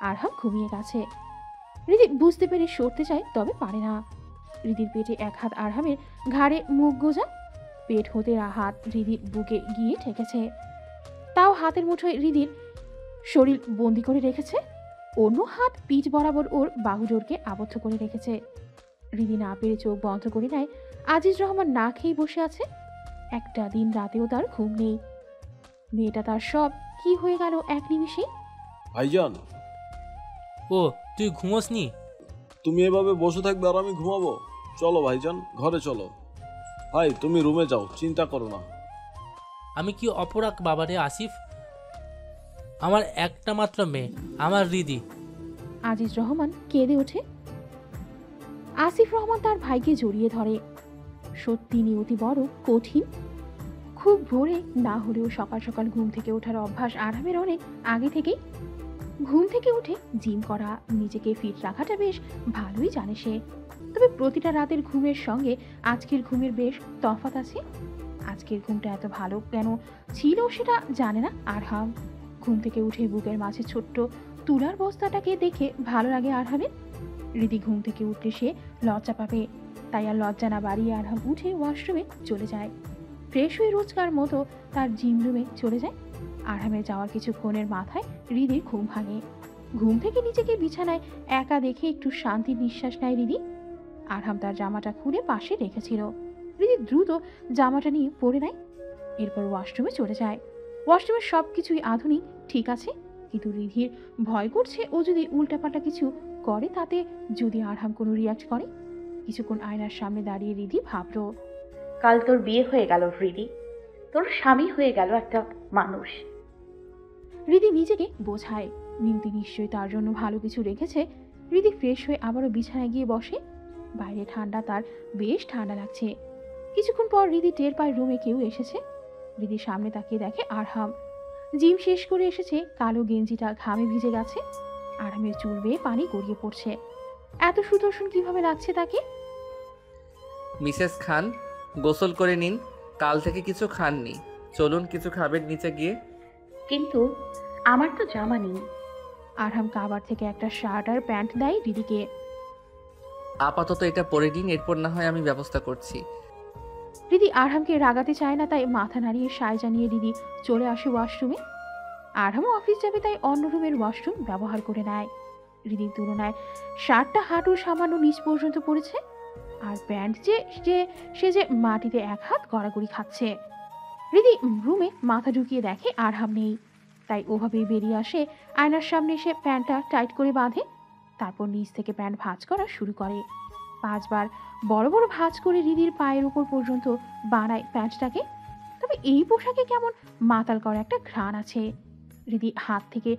আরহাম ঘুমিয়ে গেছে। রিদি বুঝতে পেরে সরতে চায়, তবে পারে না। রিদির পেটে এক হাত আরহামের ঘাড়ে মুখ গোজা, পেট হতে হাত রিদির বুকে গিয়ে ঠেকেছে। তাও হাতের মুঠোয় রিদির শরীর বন্দি করে রেখেছে। অন্য হাত পিঠ বরাবর ওর বাহুজোরকে আবদ্ধ করে রেখেছে। রিদি না পেরে চোখ বন্ধ করে নেয়। আজিজ রহমান না খেয়ে বসে আছে। একটা দিন রাতেও তার ঘুম নেই। মেয়েটা তার সব কি হয়ে গেল এক নিমিষে। ভাইজান, ও তুই ঘুমোসনি? তুমি এভাবে বসে থাকবে আর আমি ঘুমাবো? চলো ভাইজান, ঘরে চলো। ভাই তুমি রুমে যাও, চিন্তা করো না। আমি কি অপরাধ বাবারে আসিফ? আমার একটা মাত্র মেয়ে, আমার হৃদি। আজিজ রহমান কেঁদে ওঠে। আসিফ রহমান তার ভাইকে জড়িয়ে ধরে। সত্যি নিয়তি বড় কঠিন। খুব ভোরে না হলেও সকাল সকাল ঘুম থেকে ওঠার অভ্যাস আরামের অনেক আগে থেকেই। ঘুম থেকে উঠে জিম করা, নিজেকে ফিট রাখাটা বেশ ভালোই জানে সে। তবে প্রতিটা রাতের ঘুমের সঙ্গে আজকের ঘুমের বেশ তফাৎ আছে। আজকের ঘুমটা এত ভালো কেন ছিল সেটা জানে না আরহাম। ঘুম থেকে উঠে বুকের মাঝে ছোট্ট তুলার বস্তাটাকে দেখে ভালো লাগে আরহামের। রীতি ঘুম থেকে উঠলে সে লজ্জা পাবে, তাই আর লজ্জা না বাড়িয়ে আরহাম উঠে ওয়াশরুমে চলে যায়। ফ্রেশ হয়ে রোজকার মতো তার জিম রুমে চলে যায়। আরহামের যাওয়ার কিছুক্ষণের মাথায় হৃদির ঘুম ভাঙে। ঘুম থেকে নিজেকে বিছানায় একা দেখে একটু শান্তির নিঃশ্বাস নেয় হৃদি। আরহাম তার জামাটা খুলে পাশে রেখেছিল। হৃদি দ্রুত জামাটা নিয়ে পরে নেয়, এরপর ওয়াশরুমে চলে যায়। ওয়াশরুমের সব কিছুই আধুনিক ঠিক আছে, কিন্তু রিধির ভয় করছে ও যদি উল্টাপাল্টা কিছু করে তাতে যদি আরহাম কোনো রিয়াক্ট করে। কিছুক্ষণ আয়নার সামনে দাঁড়িয়ে রিধি ভাবল, কাল তোর বিয়ে হয়ে গেল হৃদি, তোর স্বামী হয়ে গেল একটা মানুষ। রিধি নিজেকে বোঝায় নিয়তি নিশ্চয়ই তার জন্য ভালো কিছু রেখেছে। রিধি ফ্রেশ হয়ে আবারও বিছানায় গিয়ে বসে। বাইরে ঠান্ডা, তার বেশ ঠান্ডা লাগছে। কিছুক্ষণ পর রিধি টের পায় রুমে কেউ এসেছে। রিধির সামনে তাকিয়ে দেখে আরহাম। জিম শেষ করে এসেছে, কালো গেঞ্জিটা ঘামে ভিজে গেছে। আরহামের চুল বেয়ে পানি গড়িয়ে পড়ছে। এত সুদর্শন কিভাবে লাগছে তাকে? মিসেস খান, গোসল করে নিন, কাল থেকে কিছু খাননি। চলুন কিছু খাবেন নিচে গিয়ে। কিন্তু আমার তো জামা নেই। আরহাম কাবার থেকে একটা শার্ট আর প্যান্ট দেয় রিধিকে। আপাতত এটা পরে নিন, এরপর না হয় আমি ব্যবস্থা করছি। রিধি আরহামকে রাগাতে চায় না, তাই মাথা নাড়িয়ে সায় জানিয়ে রিধি চলে আসে ওয়াশরুমে। আরহামও অফিস যাবে, তাই অন্য রুমের ওয়াশরুম ব্যবহার করে নেয়। রিধির তুলনায় শার্টটা হাঁটুর সামান্য নিচ পর্যন্ত পড়েছে, আর প্যান্ট সে যে মাটিতে এক হাত গড়াগড়ি খাচ্ছে। রিধি রুমে মাথা ঢুকিয়ে দেখে আরহাম নেই, তাই ওভাবেই বেরিয়ে আসে। আয়নার সামনে এসে প্যান্টটা টাইট করে বাঁধে, তারপর নিচ থেকে প্যান্ট ভাঁজ করা শুরু করে। 5 বার বড় বড় ভাঁজ করে রিধির পায়ের উপর পর্যন্ত বানায় প্যান্টটাকে। তবে এই পোশাকে কেমন মাতাল করা একটা ঘ্রাণ আছে। রিধি হাত থেকে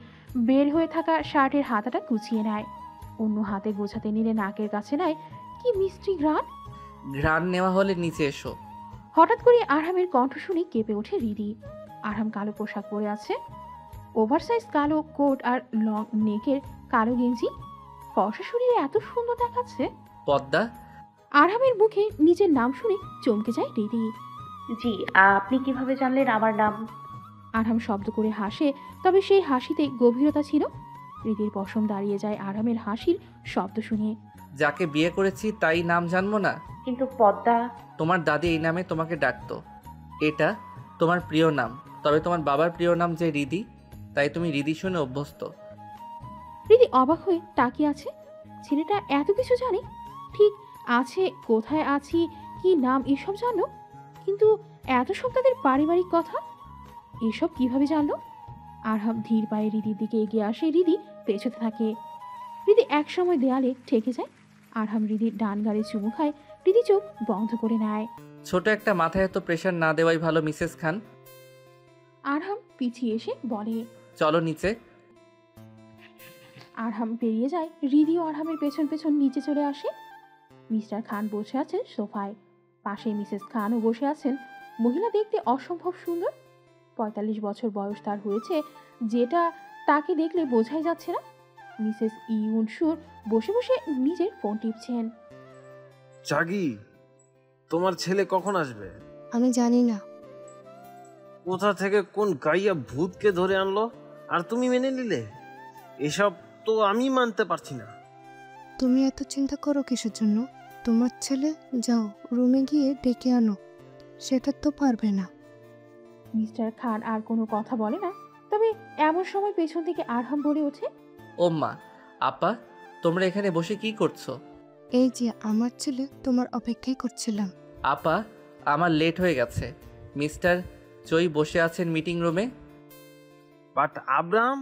বের হয়ে থাকা শার্টের হাতাটা কুচিয়ে নেয়, অন্য হাতে গোছাতে নিলে নাকের কাছে নেয়। কি মিষ্টি ঘ্রাণ! ঘ্রাণ নেওয়া হলে নিচে এসো। হঠাৎ করে আরহামের কণ্ঠ শুনে কেঁপে ওঠে রিধি। আরহাম কালো পোশাক পরে আছে, ওভারসাইজ কালো কোট আর লং নেকের কালো গেঞ্জি। ফর্সা শরীরে এত সুন্দর দেখাচ্ছে। পদ্মা। আরহামের মুখে নিজের নাম শুনে চমকে যায় রিধি। জি, আপনি কিভাবে জানলেন আমার নাম? আরহাম শব্দ করে হাসে, তবে সেই হাসিতে গভীরতা ছিল। রিধির পশম দাঁড়িয়ে যায় আরহামের হাসির শব্দ শুনে। যাকে বিয়ে করেছি তাই নাম জানবো না? কিন্তু পদ্মা। তোমার দাদি এই নামে তোমাকে ডাকতো, এটা তোমার প্রিয় নাম। তবে তোমার বাবার প্রিয় নাম যে রিদি, তাই তুমি রিদি শুনে অভ্যস্ত। রিধি অবাক হয়ে তাকিয়ে আছে। ছেলেটা এত কিছু জানে, ঠিক আছে, কোথায় আছি, কি নাম, এসব জানলো, কিন্তু এত সব তাদের পারিবারিক কথা এসব কিভাবে জানলো? আরহাম ধীর পায়ে রিধির দিকে এগিয়ে আসে। রিধি পেছোতে থাকে। রিধি এক সময় দেয়ালে ঠেকে যায়। আরহাম রিধির ডান গালে চুমু খায়। রিধি চোখ বন্ধ করে নেয়। ছোট একটা মাথায় এত প্রেশার না দেওয়াই ভালো মিসেস খান। আরহাম পিছিয়ে এসে বলে, চলো নিচে। আরহাম বেরিয়ে যায়। রিধিও আরহামের পেছন পেছন নিচে চলে আসে। মিস্টার খান বসে আছেন সোফায়, পাশে মিসেস খানও বসে আছেন। মহিলা দেখতে অসম্ভব সুন্দর। 45 বছর বয়স তার হয়েছে, যেটা তাকে দেখলে বোঝাই যাচ্ছে না। মিসেস ইউনসুর বসে বসে নিজের ফোন টিপছেন। জাগি, তোমার ছেলে কখন আসবে? আমি জানি না। কোথা থেকে কোন গাইয়া ভূতকে ধরে আনলো আর তুমি মেনে নিলে? এসব তো আমি মানতে পারছি না। তুমি এত চিন্তা করো কিসের জন্য? তোমার ছেলে, যাও রুমে গিয়ে ডেকে আনো। সেটা তো পারবে না। মিস্টার খান আর কোনো কথা বলে না, তবে এমন সময় পেছন থেকে আরহাম বলে ওঠে, ও মা, আপা, তোমরা এখানে বসে কি করছো? এই যে আমার ছেলে, তোমার অপেক্ষাই করছিলাম। আপা, আমার লেট হয়ে গেছে। মিস্টার চই বসে আছেন মিটিং রুমে। বাট আব্রাহাম,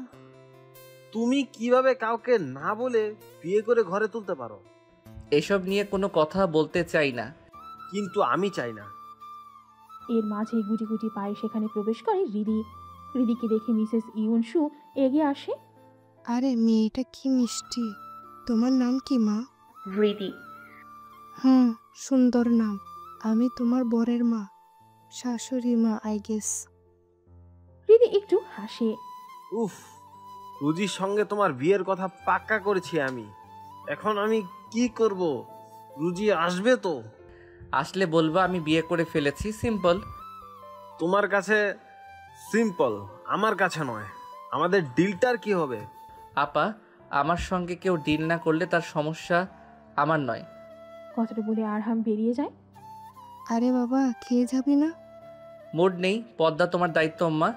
তুমি কিভাবে কাউকে না বলে বিয়ে করে ঘরে তুলতে পারো? এসব নিয়ে কোনো কথা বলতে চাই না। কিন্তু আমি চাই না। এর মাঝে গুটি গুটি পায়ে সেখানে প্রবেশ করে হৃদি। হৃদিকে দেখে মিসেস ইউনসু এগিয়ে আসে। আরে মেয়েটা কি মিষ্টি। তোমার নাম কি মা? হৃদি। হুম, সুন্দর নাম। আমি তোমার বরের মা, শাশুড়ি মা আই গেস। হৃদি একটু হাসে। উফ, রুজির সঙ্গে তোমার বিয়ের কথা পাক্কা করেছি আমি। এখন আমি কি করব? রুজি আসবে তো? আসলে বলবো আমি বিয়ে করে ফেলেছি, সিম্পল। তোমার কাছে সিম্পল, আমার কাছে নয়। আমাদের ডিলটার কি হবে? আপা, আমার সঙ্গে কেউ ডিল না করলে তার সমস্যা আমার নয়। কথাটা বলে আরহাম বেরিয়ে যায়। আরে বাবা, খেয়ে যাবি না? মুড নেই, পদ্মা তোমার দায়িত্ব আম্মা।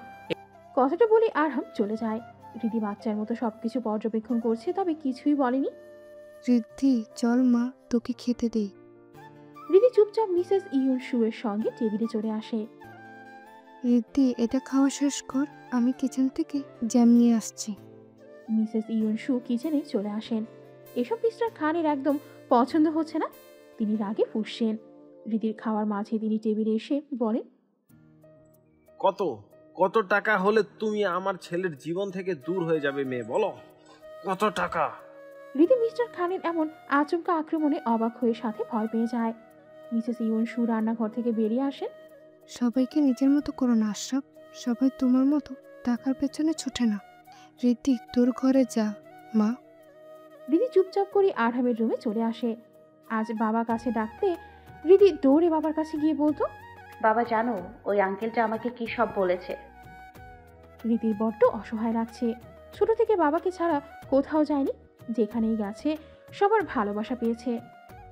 কথাটা বলে আরহাম চলে যায়। হৃদি বাচ্চার মতো সবকিছু পর্যবেক্ষণ করছে, তবে কিছুই বলেনি। ঋদ্ধি, চল মা, তোকে খেতে দেই। হৃদি চুপচাপ মিসেস ইউনসুয়ের সঙ্গে টেবিলে চলে আসে। ঋদ্ধি, এটা খাওয়া শেষ কর, আমি কিচেন থেকে জ্যাম নিয়ে আসছি। মিসেস ইউনসু কিচেনে চলে আসেন। এসব মিস্টার খানের একদম পছন্দ হচ্ছে না। তিনি রাগে ফুঁসছেন। হৃদির খাওয়ার মাঝে তিনি টেবিলে এসে বলেন, কত কত টাকা হলে তুমি আমার ছেলের জীবন থেকে দূর হয়ে যাবে মেয়ে, বলো কত টাকা? হৃদি মিস্টার খানের এমন আচমকা আক্রমণে অবাক হয়ে সাথে ভয় পেয়ে যায়। মিসেস ইউনসু রান্নাঘর থেকে বেরিয়ে আসেন। সবাইকে নিজের মতো করো না আশরাফ, সবাই তোমার মতো টাকার পেছনে ছোটে না। ঋদ্ধি, তোর ঘরে যা মা। হৃদি চুপচাপ করে আরহামের রুমে চলে আসে। আজ বাবা কাছে ডাকতে হৃদি দৌড়ে বাবার কাছে গিয়ে বলতো, বাবা জানো ওই আঙ্কেলটা আমাকে কি সব বলেছে? হৃদির বড্ড অসহায় লাগছে। ছোট থেকে বাবাকে ছাড়া কোথাও যায়নি। যেখানেই গেছে সবার ভালোবাসা পেয়েছে।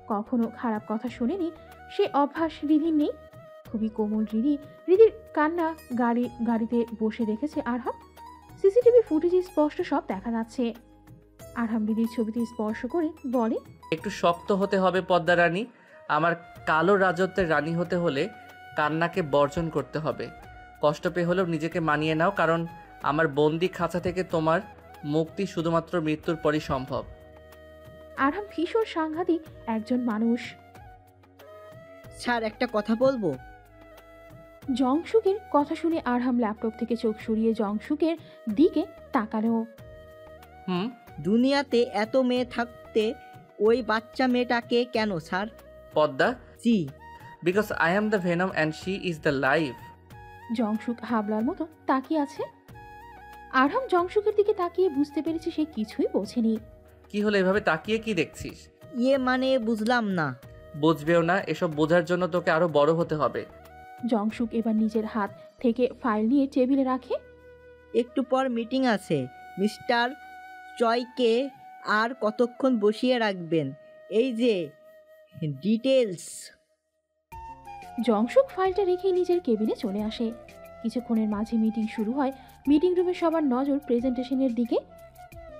কখনো খারাপ কথা শুনেনি। সে অভ্যাস হৃদির নেই। খুবই কোমল হৃদি। হৃদির কান্না গাড়িতে বসে দেখেছে আরহাম। সিসিটিভি ফুটেজে স্পষ্ট সব দেখা যাচ্ছে। আরহাম হৃদির ছবিতে স্পর্শ করে বলে, একটু শক্ত হতে হবে পদ্মা রানী। আমার কালো রাজত্বের রানী হতে হলে কান্নাকে বর্জন করতে হবে। কষ্ট পেয়ে হলেও নিজেকে মানিয়ে নাও, কারণ আমার বন্দি খাঁচা থেকে তোমার মুক্তি শুধুমাত্র মৃত্যুর পরই সম্ভব। আরহাম ভীষণ সাংঘাতিক একজন মানুষ। স্যার, একটা কথা বলবো? জংশুকের কথা শুনে আরহাম ল্যাপটপ থেকে চোখ সরিয়ে জংশুকের দিকে তাকালো। হুম। দুনিয়াতে এত মেয়ে থাকতে ওই বাচ্চা মেয়েটাকে কেন স্যার? পদ্মা, জি। Because I am the venom and she is the life. জংশুক হাবলার মতো তাকিয়ে আছে। আরহাম জংশুকের দিকে তাকিয়ে বুঝতে পেরেছে সে কিছুই বোঝেনি। কি হলো, এভাবে তাকিয়ে কি দেখছিস? মানে বুঝলাম না। বুঝবেও না, এসব বোঝার জন্য তোকে আরো বড় হতে হবে। জংশুক এবার নিজের হাত থেকে ফাইল নিয়ে টেবিলে রাখে। একটু পর মিটিং আছে, মিস্টার চয়কে আর কতক্ষণ বসিয়ে রাখবেন? এই যে ডিটেলস। জংশুক ফাইলটা রেখে নিজের কেবিনে চলে আসে। কিছুক্ষণের মাঝে মিটিং শুরু হয়। মিটিং রুমে সবার নজর প্রেজেন্টেশনের দিকে।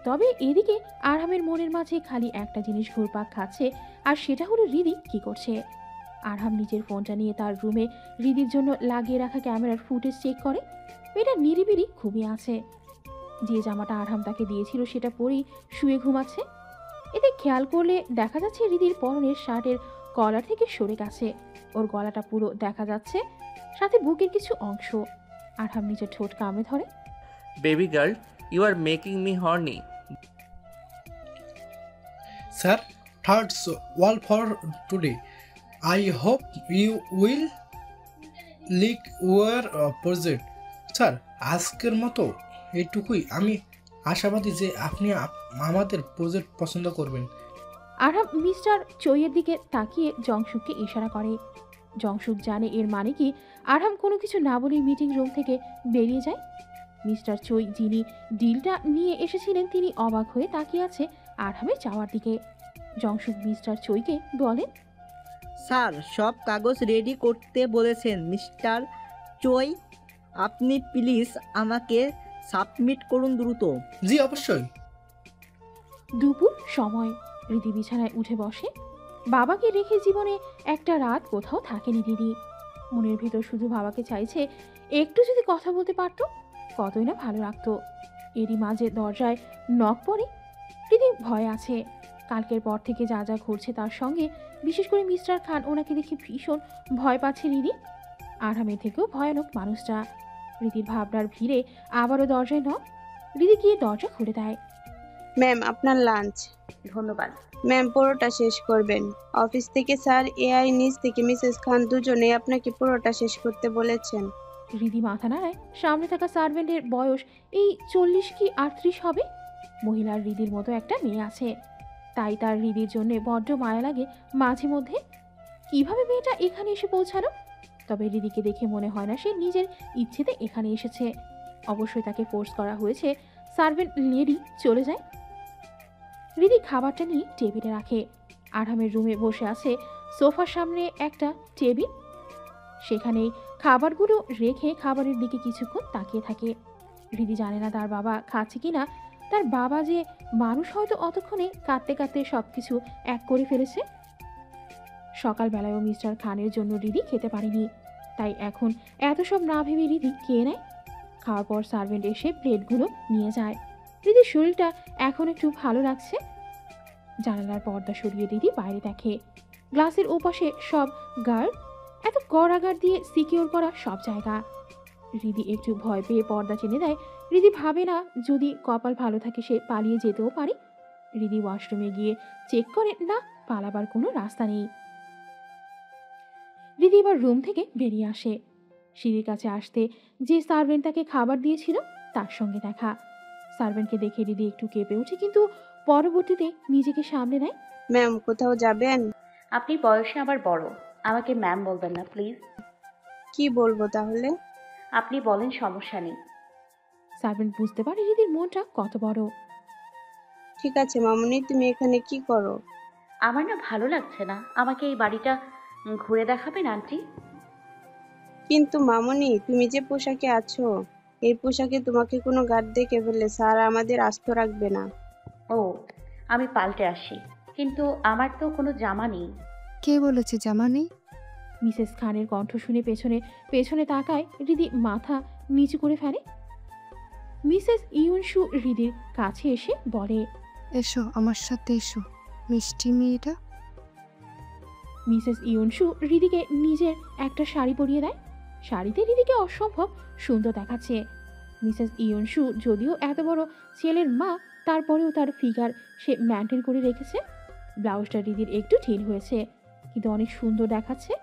তবে এদিকে আরহামের মনের মাঝে খালি একটা জিনিস ঘুরপাক খাচ্ছে, আর সেটা হলো হৃদি কি করছে। আরহাম নিজের ফোনটা নিয়ে তার রুমে হৃদির জন্য লাগিয়ে রাখা ক্যামেরার ফুটেজ চেক করে। মেয়েটা নিরিবিলি ঘুমিয়ে আছে। যে জামাটা আরহাম তাকে দিয়েছিল সেটা পরেই শুয়ে ঘুমাচ্ছে। এতে খেয়াল করলে দেখা যাচ্ছে হৃদির পরনের শার্টের কলার থেকে সরে গেছে। ওর গলাটা পুরো দেখা যাচ্ছে, সাথে বুকের কিছু অংশ। আরহাম নিজের ঠোঁট কামড়ে ধরে। Baby girl, you are making me horny. Sir, that's all for today. I hope you will like your project. Sir, আজকের মতো এইটুকুই। আমি আশাবাদী যে আপনি আমাদের প্রজেক্ট পছন্দ করবেন। আরহাম মিস্টার চৈয়ের দিকে তাকিয়ে জংশুককে ইশারা করে। জংশুক জানে এর মানে কি। আরহাম কোনো কিছু না বলেই মিটিং রুম থেকে বেরিয়ে যায়। মিস্টার চৈ যিনি ডিলটা নিয়ে এসেছিলেন তিনি অবাক হয়ে তাকিয়ে আছে আরহামের যাওয়ার দিকে। জংশুক মিস্টার চৈকে বলে, স্যার, সব কাগজ রেডি করতে বলেছেন মিস্টার চৈ। আপনি প্লিজ আমাকে সাবমিট করুন দ্রুত। জি অবশ্যই। দুপুর সময় রীতি বিছানায় উঠে বসে। বাবাকে রেখে জীবনে একটা রাত কোথাও থাকেনি দিদি। মনের ভিতর শুধু বাবাকে চাইছে একটু যদি কথা বলতে পারতো কতই না ভালো লাগতো। এরই মাঝে দরজায় নক পড়ে। দিদি ভয় আছে। কালকের পর থেকে যা যা ঘটছে তার সঙ্গে, বিশেষ করে মিস্টার খান ওনাকে দেখে ভীষণ ভয় পাচ্ছে রিদি। আরহামের থেকেও ভয়ানক মানুষটা। রীতির ভাবনার ভিড়ে আবারও দরজায় নক। রীতি গিয়ে দরজা খুলে দেয়। ম্যাম আপনার লাঞ্চ। ধন্যবাদ। ম্যাম পুরোটা শেষ করবেন। অফিস থেকে স্যার এআই নিচ থেকে মিসেস খান দুজনেই আপনাকে পুরোটা শেষ করতে বলেছেন। রীতি মাথা নাড়ায়। সামনে থাকা সার্ভেন্টের বয়স এই 40 কি 38 হবে। মহিলার হৃদির মতো একটা মেয়ে আছে, তাই তার হৃদির জন্য বড্ড মায়া লাগে মাঝে মধ্যে। কিভাবে মেয়েটা এখানে এসে পৌঁছালো? তবে হৃদিকে দেখে মনে হয় না সে নিজের ইচ্ছেতে এখানে এসেছে। অবশ্যই তাকে ফোর্স করা হয়েছে। সার্ভেন্ট লেডি চলে যায়। হৃদি খাবারটা নিয়ে টেবিলে রাখে। আরহামের রুমে বসে আছে, সোফার সামনে একটা টেবিল, সেখানেই খাবারগুলো রেখে খাবারের দিকে কিছুক্ষণ তাকিয়ে থাকে। হৃদি জানে না তার বাবা খাচ্ছে কিনা। তার বাবা যে মানুষ হয়তো অতক্ষণে কাঁদতে কাঁদতে সব কিছু এক করে ফেলেছে। সকালবেলায়ও মিস্টার খানের জন্য হৃদি খেতে পারেনি, তাই এখন এত সব না ভেবে হৃদি খেয়ে নেয়। খাওয়ার পর সার্ভেন্ট এসে প্লেটগুলো নিয়ে যায়। হৃদির শরীরটা এখন একটু ভালো লাগছে। জানালার পর্দা সরিয়ে হৃদি বাইরে দেখে। গ্লাসের ওপাশে সব গার্ড, এত কড়াগার দিয়ে সিকিউর করা সব জায়গা। হৃদি একটু ভয় পেয়ে পর্দা টেনে দেয়। হৃদি ভাবে না যদি কপাল ভালো থাকে সে পালিয়ে যেতেও পারে। হৃদি ওয়াশরুমে গিয়ে চেক করে, না, পালাবার কোনো রাস্তা নেই। হৃদি এবার রুম থেকে বেরিয়ে আসে। সিঁড়ির কাছে আসতে যে সার্ভেন্ট তাকে খাবার দিয়েছিল তার সঙ্গে দেখা। সার্ভেন্টকে দেখে হৃদি একটু কেঁপে ওঠে, কিন্তু পরবর্তীতে নিজেকে সামলে নেয়। ম্যাম কোথাও যাবেন? আপনি বয়সে আবার বড়, আমাকে ম্যাম বলবেন না প্লিজ। কি বলবো তাহলে? আপনি বলেন, সমস্যা নেই। সার্ভেন্ট বুঝতে পারে হৃদির মনটা কত বড়। ঠিক আছে মামুনি, তুমি এখানে কি করো? আমার না ভালো লাগছে না, আমাকে এই বাড়িটা ঘুরে দেখাবেন আন্টি? কিন্তু মামুনি, তুমি যে পোশাকে আছো, এই পোশাকে তোমাকে কোনো গার্ড দেখে ফেললে স্যার আমাদের আস্ত রাখবে না। ও, আমি পাল্টে আসি, কিন্তু আমার তো কোনো জামা নেই। কে বলেছে জামা নেই? মিসেস খানের কণ্ঠ শুনে পেছনে পেছনে তাকায়। হৃদি মাথা নিচু করে ফেলে। মিসেস ইউনসু হৃদির কাছে এসে বলে, এসো আমার সাথে এসো, মিষ্টি মেয়েটা। মিসেস ইউনসু হৃদিকে নিজের একটা শাড়ি পরিয়ে দেয়। শাড়িতে হৃদিকে অসম্ভব সুন্দর দেখাচ্ছে। মিসেস ইউনসু যদিও এত বড় ছেলের মা, তারপরেও তার ফিগার সে মেনটেন করে রেখেছে। ব্লাউজটা হৃদির একটু ঢিল হয়েছে, কিন্তু অনেক সুন্দর দেখাচ্ছে।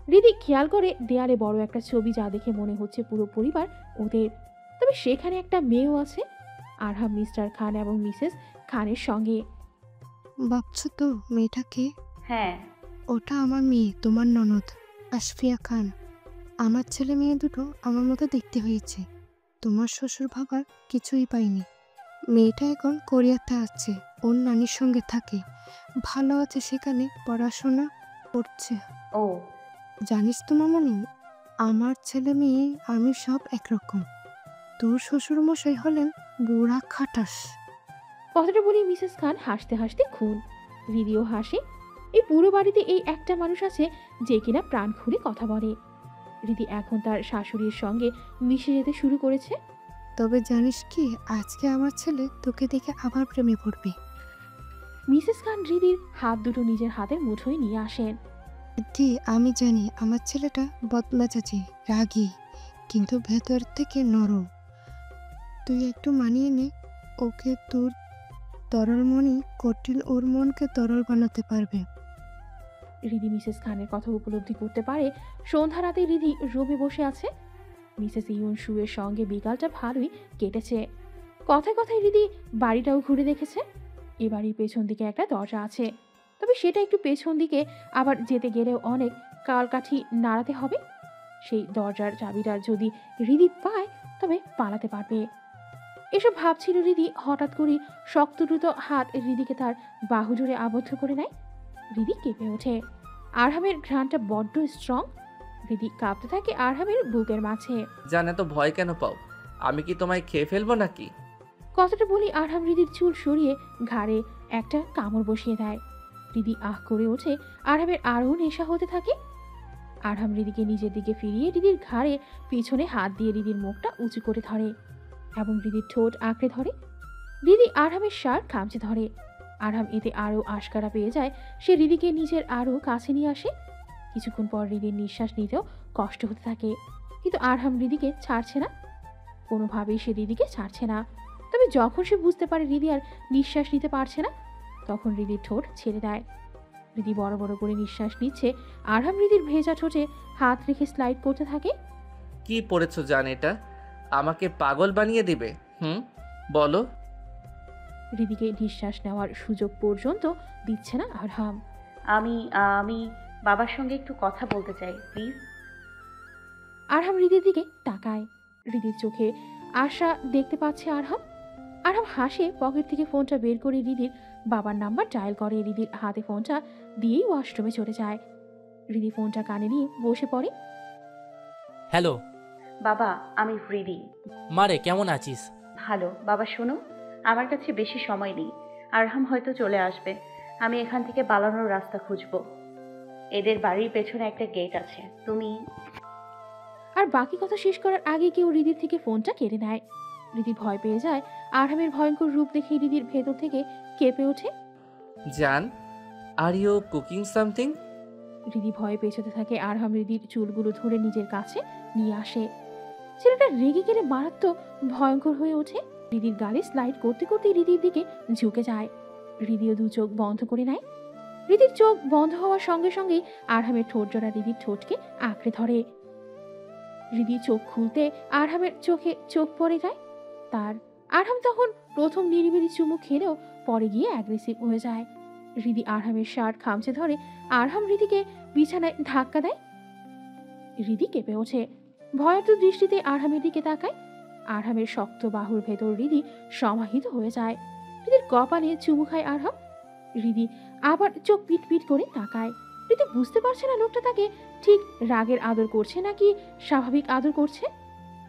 হৃদি খেয়াল করে দেয়ালে বড় একটা ছবি, যা দেখে মনে হচ্ছে পুরো পরিবার ওদের। তবে সেখানে একটা মেয়েও আছে, আরহাম মিস্টার খান এবং মিসেস খানের সঙ্গে। ভাবছো তো মেয়েটাকে? হ্যাঁ। ওটা আমার মেয়ে, তোমার ননদ আশফিয়া খান। আমার ছেলে মেয়ে দুটো আমার মতো দেখতে হয়েছে। তোমার শ্বশুর ভাবার কিছুই পাইনি। মেয়েটা এখন কোরিয়াতে আছে, ওর নানির সঙ্গে থাকে, ভালো আছে, সেখানে পড়াশোনা করছে। ও, জানিস তো মামনি, আমার ছেলে মেয়ে আমি সব একরকম। তোর শ্বশুর মশাই হলেন বুড়া খাটাস। কথাটা বলি মিসেস খান হাসতে হাসতে খুন। হৃদিও হাসে। এই পুরো বাড়িতে এই একটা মানুষ আছে যে কিনা প্রাণ খুলে কথা বলে। হৃদি এখন তার শাশুড়ির সঙ্গে মিশে যেতে শুরু করেছে। তবে জানিস কি, আজকে আমার ছেলে তোকে দেখে আবার প্রেমে পড়বে। মিসেস খান হৃদির হাত দুটো নিজের হাতের মুঠোয় নিয়ে আসেন। দি, আমি জানি আমার ছেলেটা বদমেজাজি, রাগী, কিন্তু ভেতর থেকে নরম। তুই একটু মানিয়ে নে ওকে। তোর তরল মনই কঠিন ওর মনকে তরল বানাতে পারবে। হৃদি মিসেস খানের কথা উপলব্ধি করতে পারে। সন্ধ্যা রাতে হৃদি রুমে বসে আছে। মিসেস ইউনসুয়ের সঙ্গে বিকালটা ভালোই কেটেছে। কথায় কথায় হৃদি বাড়িটাও ঘুরে দেখেছে। এ বাড়ির পেছন দিকে একটা দরজা আছে, তবে সেটা একটু পেছন দিকে, আবার যেতে গেলেও অনেক কালকাঠি নাড়াতে হবে। সেই দরজার চাবিটা যদি হৃদি পায় তবে পালাতে পারবে। এসব ভাবছিল হৃদি, হঠাৎ করে শক্ত দ্রুত হাত হৃদিকে তার বাহু জুড়ে আবদ্ধ করে নেয়। হৃদি কেঁপে ওঠে। আরহামের ঘ্রাণটা বড্ড স্ট্রং। হৃদি কাঁপতে থাকে আরহামের বুকের মাঝে। জানে তো ভয় কেন পাও? আমি কি তোমায় খেয়ে ফেলবো নাকি? কথাটা বলি আরহাম হৃদির চুল সরিয়ে ঘাড়ে একটা কামড় বসিয়ে দেয়। হৃদি আহ করে ওঠে। আরহামের আরও নেশা হতে থাকে। আরহাম হৃদিকে নিজের দিকে ফিরিয়ে হৃদির ঘাড়ে পিছনে হাত দিয়ে হৃদির মুখটা উঁচু করে ধরে এবং হৃদির ঠোঁট আঁকড়ে ধরে। হৃদি আরহামের শার্ট খামচে ধরে। আরহাম এতে আরও আশকারা পেয়ে যায়। সে হৃদিকে নিজের আরও কাছে নিয়ে আসে। কিছুক্ষণ পর হৃদির নিঃশ্বাস নিতেও কষ্ট হতে থাকে, কিন্তু আরহাম হৃদিকে ছাড়ছে না। কোনোভাবেই সে হৃদিকে ছাড়ছে না। তবে যখন সে বুঝতে পারে হৃদি আর নিঃশ্বাস নিতে পারছে না, তখন হৃদির ঠোঁট ছেড়ে দেয়। হৃদি বড় বড় করে নিঃশ্বাস নিচ্ছে। আরহাম হৃদির ভেজা ঠোঁটে হাত রেখে স্লাইড করতে থাকে। কি পড়েছো জান? এটা আমাকে পাগল বানিয়ে দিবে? বলো। হৃদিকে নিঃশ্বাস নেওয়ার সুযোগ পর্যন্ত দিচ্ছে না আরহাম। আমি আমি বাবার সঙ্গে একটু কথা বলতে চাই, প্লিজ। আরহাম হৃদির দিকে তাকায়। হৃদির চোখে আশা দেখতে পাচ্ছে আরহাম। আরহাম হাসে, পকেট থেকে ফোনটা বের করে হৃদির বাবার নাম্বার ডায়াল করে। হৃদির হাতে ফোনটা দিয়েই ওয়াশরুমে চলে যায়। হৃদি ফোনটা কানে নিয়ে বসে পড়ে। হ্যালো বাবা, আমি হৃদি। মারে, কেমন আছিস? ভালো। বাবা শোনো, আমার কাছে বেশি সময় নেই। আরহাম হয়তো চলে আসবে। আমি এখান থেকে পালানোর রাস্তা খুঁজবো। এদের বাড়ির পেছনে একটা গেট আছে। তুমি আর বাকি কথা শেষ করার আগে কেউ হৃদির থেকে ফোনটা কেড়ে নেয়। হৃদি ভয় পেয়ে যায়। আরহামের ভয়ঙ্কর রূপ দেখে হৃদির ভেতর থেকে কেঁপে ওঠে। জান, আর ইউ কুকিং সামথিং? হৃদি ভয়ে পেছোতে থাকে। আরহাম হৃদির চুলগুলো ধরে নিজের কাছে নিয়ে আসে। ছেলেটা রেগে গেলে মারাত্মক ভয়ঙ্কর হয়ে ওঠে। হৃদির গালে স্লাইড করতে করতে হৃদির দিকে ঝুঁকে যায়। হৃদিও দু চোখ বন্ধ করে নেয়। হৃদির চোখ বন্ধ হওয়ার সঙ্গে সঙ্গেই আরহামের ঠোঁট জোড়া হৃদির ঠোঁটকে আঁকড়ে ধরে। হৃদি চোখ খুলতে আরহামের চোখে চোখ পড়ে যায় তার। আরহাম তখন প্রথম নিরিবিলি চুমু খেলেও পরে গিয়ে অ্যাগ্রেসিভ হয়ে যায়। হৃদি আরহামের শার্ট খামচে ধরে। আরহাম হৃদিকে বিছানায় ধাক্কা দেয়। হৃদি কেঁপে ওঠে। ভয়ার্ত দৃষ্টিতে আরহামের দিকে তাকায়। আরহামের শক্ত বাহুর ভেতর হৃদি সমাহিত হয়ে যায়। হৃদির কপালে চুমু খায় আরহাম। হৃদি আবার চোখ পিট পিট করে তাকায়। হৃদি বুঝতে পারছে না লোকটা তাকে ঠিক রাগের আদর করছে নাকি স্বাভাবিক আদর করছে।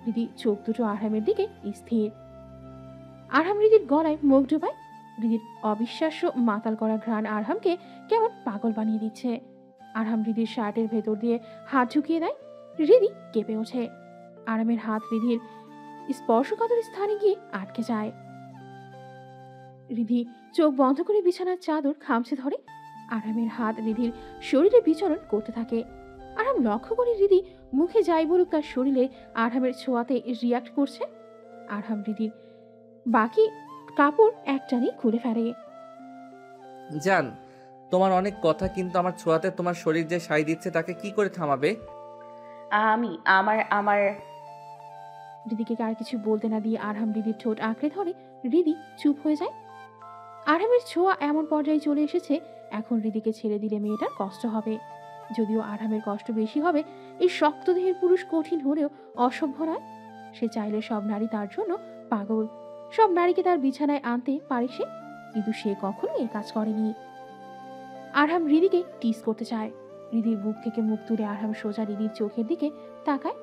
হৃদি চোখ দুটো আরহামের দিকে স্থির। আরহাম হৃদির গলায় মুখ ডোবায়। হৃদির অবিশ্বাস্য মাতাল করা ঘ্রাণ আরহামকে কেমন পাগল বানিয়ে দিচ্ছে। আরহাম হৃদির শার্টের ভেতর দিয়ে হাত ঝুঁকিয়ে দেয়। হৃদি কেঁপে ওঠে। আরহামের হাত হৃদির স্পর্শকাতর স্থানে গিয়ে আটকে যায়। হৃদি চোখ বন্ধ করে বিছানার চাদর খামচে ধরে। আরহামের হাত হৃদির শরীরে বিচরণ করতে থাকে। আরহাম লক্ষ্য করে হৃদি মুখে যাই বলুক তার শরীরে আরহামের ছোঁয়াতে রিয়াক্ট করছে। আরহাম হৃদির বাকি কাপড় একটানেই খুলে ফেলে। জান, তোমার অনেক কথা, কিন্তু আমার ছোঁয়াতে তোমার শরীর যে সাই দিচ্ছে তাকে কি করে থামাবে? আমি আমার আমার হৃদিকে আর কিছু বলতে না দিয়ে আরহাম হৃদির ঠোঁট আঁকড়ে ধরে। হৃদি চুপ হয়ে যায়। আরহামের ছোঁয়া এমন পর্যায়ে চলে এসেছে, এখন হৃদিকে ছেড়ে দিলে মেয়েটার কষ্ট হবে। যদিও আরহামের কষ্ট বেশি হবে। এই শক্ত দেহের পুরুষ কঠিন হলেও অসভ্য নয়। সে চাইলে সব নারী তার জন্য পাগল। সব নারীকে তার বিছানায় আনতে পারে সে, কিন্তু সে কখনো এই কাজ করেনি। আরহাম হৃদিকে টিস করতে চায়। হৃদির বুক থেকে মুখ তুলে আরহাম সোজা হৃদির চোখের দিকে তাকায়।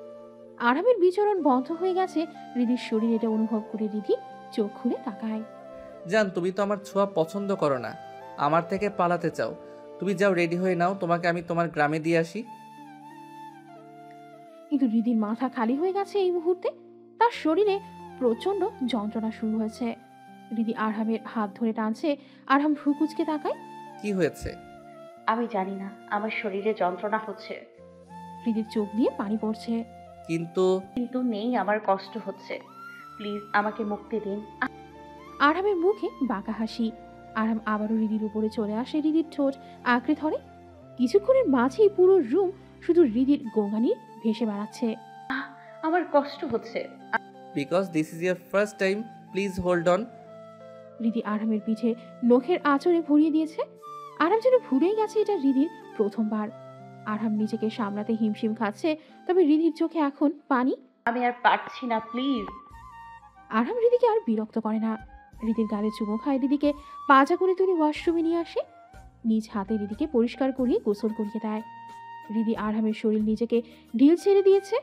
আরহামের বিচরণ বন্ধ হয়ে গেছে। হৃদির শরীর এটা অনুভব করে হৃদি চোখ খুলে তাকায়। জান, তুমি তো আমার ছোঁয়া পছন্দ করো না, আমার থেকে পালাতে চাও। তুমি যাও, রেডি হয়ে নাও, তোমাকে আমি তোমার গ্রামে দিয়ে আসি। কিন্তু হৃদির মাথা খালি হয়ে গেছে এই মুহূর্তে। তার শরীরে প্রচন্ড যন্ত্রণা শুরু হয়েছে। হৃদি আরহামের হাত ধরে টানছে। আরহাম ভ্রু কুঁচকে তাকায়। কি হয়েছে? আমি জানি না, আমার শরীরে যন্ত্রণা হচ্ছে। হৃদির চোখ দিয়ে পানি পড়ছে। কিন্তু নেই, আমার কষ্ট হচ্ছে। প্লিজ আমাকে মুক্তি দিন। আরহামের মুখে বাঁকা হাসি। আরহাম আবারও হৃদির উপরে চলে আসে। হৃদির ঠোঁট আঁকড়ে ধরে। কিছুক্ষণের মাঝেই পুরো রুম শুধু হৃদির গোঙানি ভেসে বেড়াচ্ছে। আমার কষ্ট হচ্ছে। Because this is your first time, please hold on. Hridi আরহামের পিঠে নখের আঁচড়ে ভরিয়ে দিয়েছে। আরহাম যেন ভুলেই গেছে এটা হৃদির প্রথমবার। আরহাম নিজেকে সামলাতে হিমশিম খাচ্ছে, তবে হৃদির চোখে এখন পানি। আমি আর পারছি না, প্লিজ। আরহাম হৃদিকে আর বিরক্ত করে না। হৃদির গালে চুমো খায়। হৃদিকে পাজা করে তুলে ওয়াশরুমে নিয়ে আসে। নিজ হাতে হৃদিকে পরিষ্কার করিয়ে গোসল করিয়ে দেয়। হৃদি আরহামের শরীর নিজেকে ঢিল ছেড়ে দিয়েছে।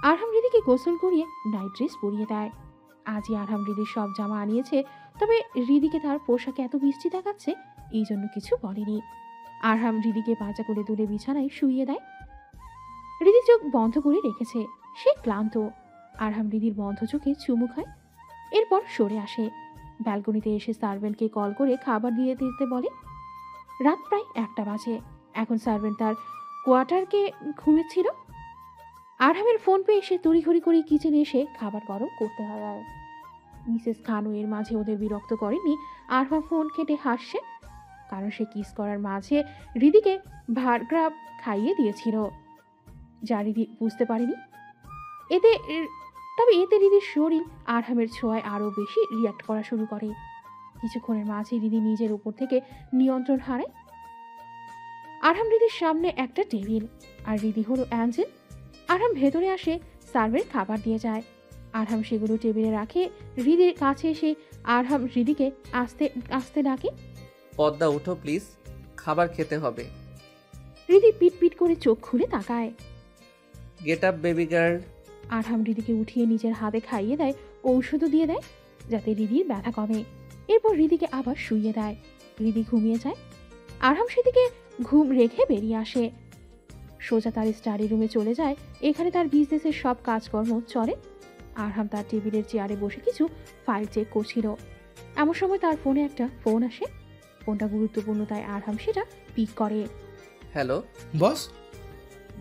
আরহাম হৃদিকে গোসল করিয়ে নাইট ড্রেস পরিয়ে দেয়। আজই আরহাম হৃদির সব জামা আনিয়েছে, তবে হৃদিকে তার পোশাকে এত বৃষ্টি দেখাচ্ছে এই জন্য কিছু বলেনি। আরহাম হৃদিকে পাজা করে তুলে বিছানায় শুইয়ে দেয়। হৃদি চোখ বন্ধ করে রেখেছে। সে ক্লান্ত। আরহাম হৃদির বন্ধ চোখে চুমু খায়, এরপর সরে আসে। ব্যালকনিতে এসে সার্ভেন্টকে কল করে খাবার দিয়ে দিতে বলে। রাত প্রায় 1টা বাজে। এখন সার্ভেন্ট তার কোয়ার্টারকে ঘুমিয়েছিল। আরহামের ফোন পেয়ে এসে তড়িঘড়ি করে কিচেনে এসে খাবার গরম করতে হয়। আর মিসেস খানও এর মাঝে ওদের বিরক্ত করেনি। আরহা ফোন কেটে হাসছে, কারণ সে কিস করার মাঝে হৃদিকে ভার্গ্রাব খাইয়ে দিয়েছিল, যা হৃদি বুঝতে পারেনি। তবে এতে হৃদির শরীর আরহামের ছোঁয়ায় আরও বেশি রিয়াক্ট করা শুরু করে। কিছুক্ষণের মাঝে হৃদি নিজের উপর থেকে নিয়ন্ত্রণ হারায়। আরহাম হৃদির সামনে একটা টেবিল, আর হৃদি হলো অ্যাঞ্জেল। আরহাম ভেতরে আসে, সার্ভের খাবার দিয়ে যায়। আরহাম সেগুলো টেবিলে রাখে। হৃদির কাছে এসে আরহাম হৃদিকে আস্তে আস্তে ডাকে, পদ্মা উঠো প্লিজ, খাবার খেতে হবে। হৃদি পিট পিট করে চোখ খুলে তাকায়। Get up baby girl. Arham হৃদিকে উঠিয়ে নিজের হাতে খাইয়ে দেয়, ঔষধও দিয়ে দেয় যাতে হৃদির ব্যথা কমে। এরপর হৃদিকে আবার শুইয়ে দেয়। হৃদি ঘুমিয়ে যায়। আরহাম সেদিকে ঘুম রেখে বেরিয়ে আসে, সোজা তার স্টাডি রুমে চলে যায়। এখানে তার বিজনেসের সব কাজকর্ম চলে। আরহাম তার টেবিলের চেয়ারে বসে কিছু ফাইল চেক করছিল। এমন সময় তার ফোনে একটা ফোন আসে। ফোনটা গুরুত্বপূর্ণ, তাই আরহাম সেটা পিক করে। হ্যালো বস,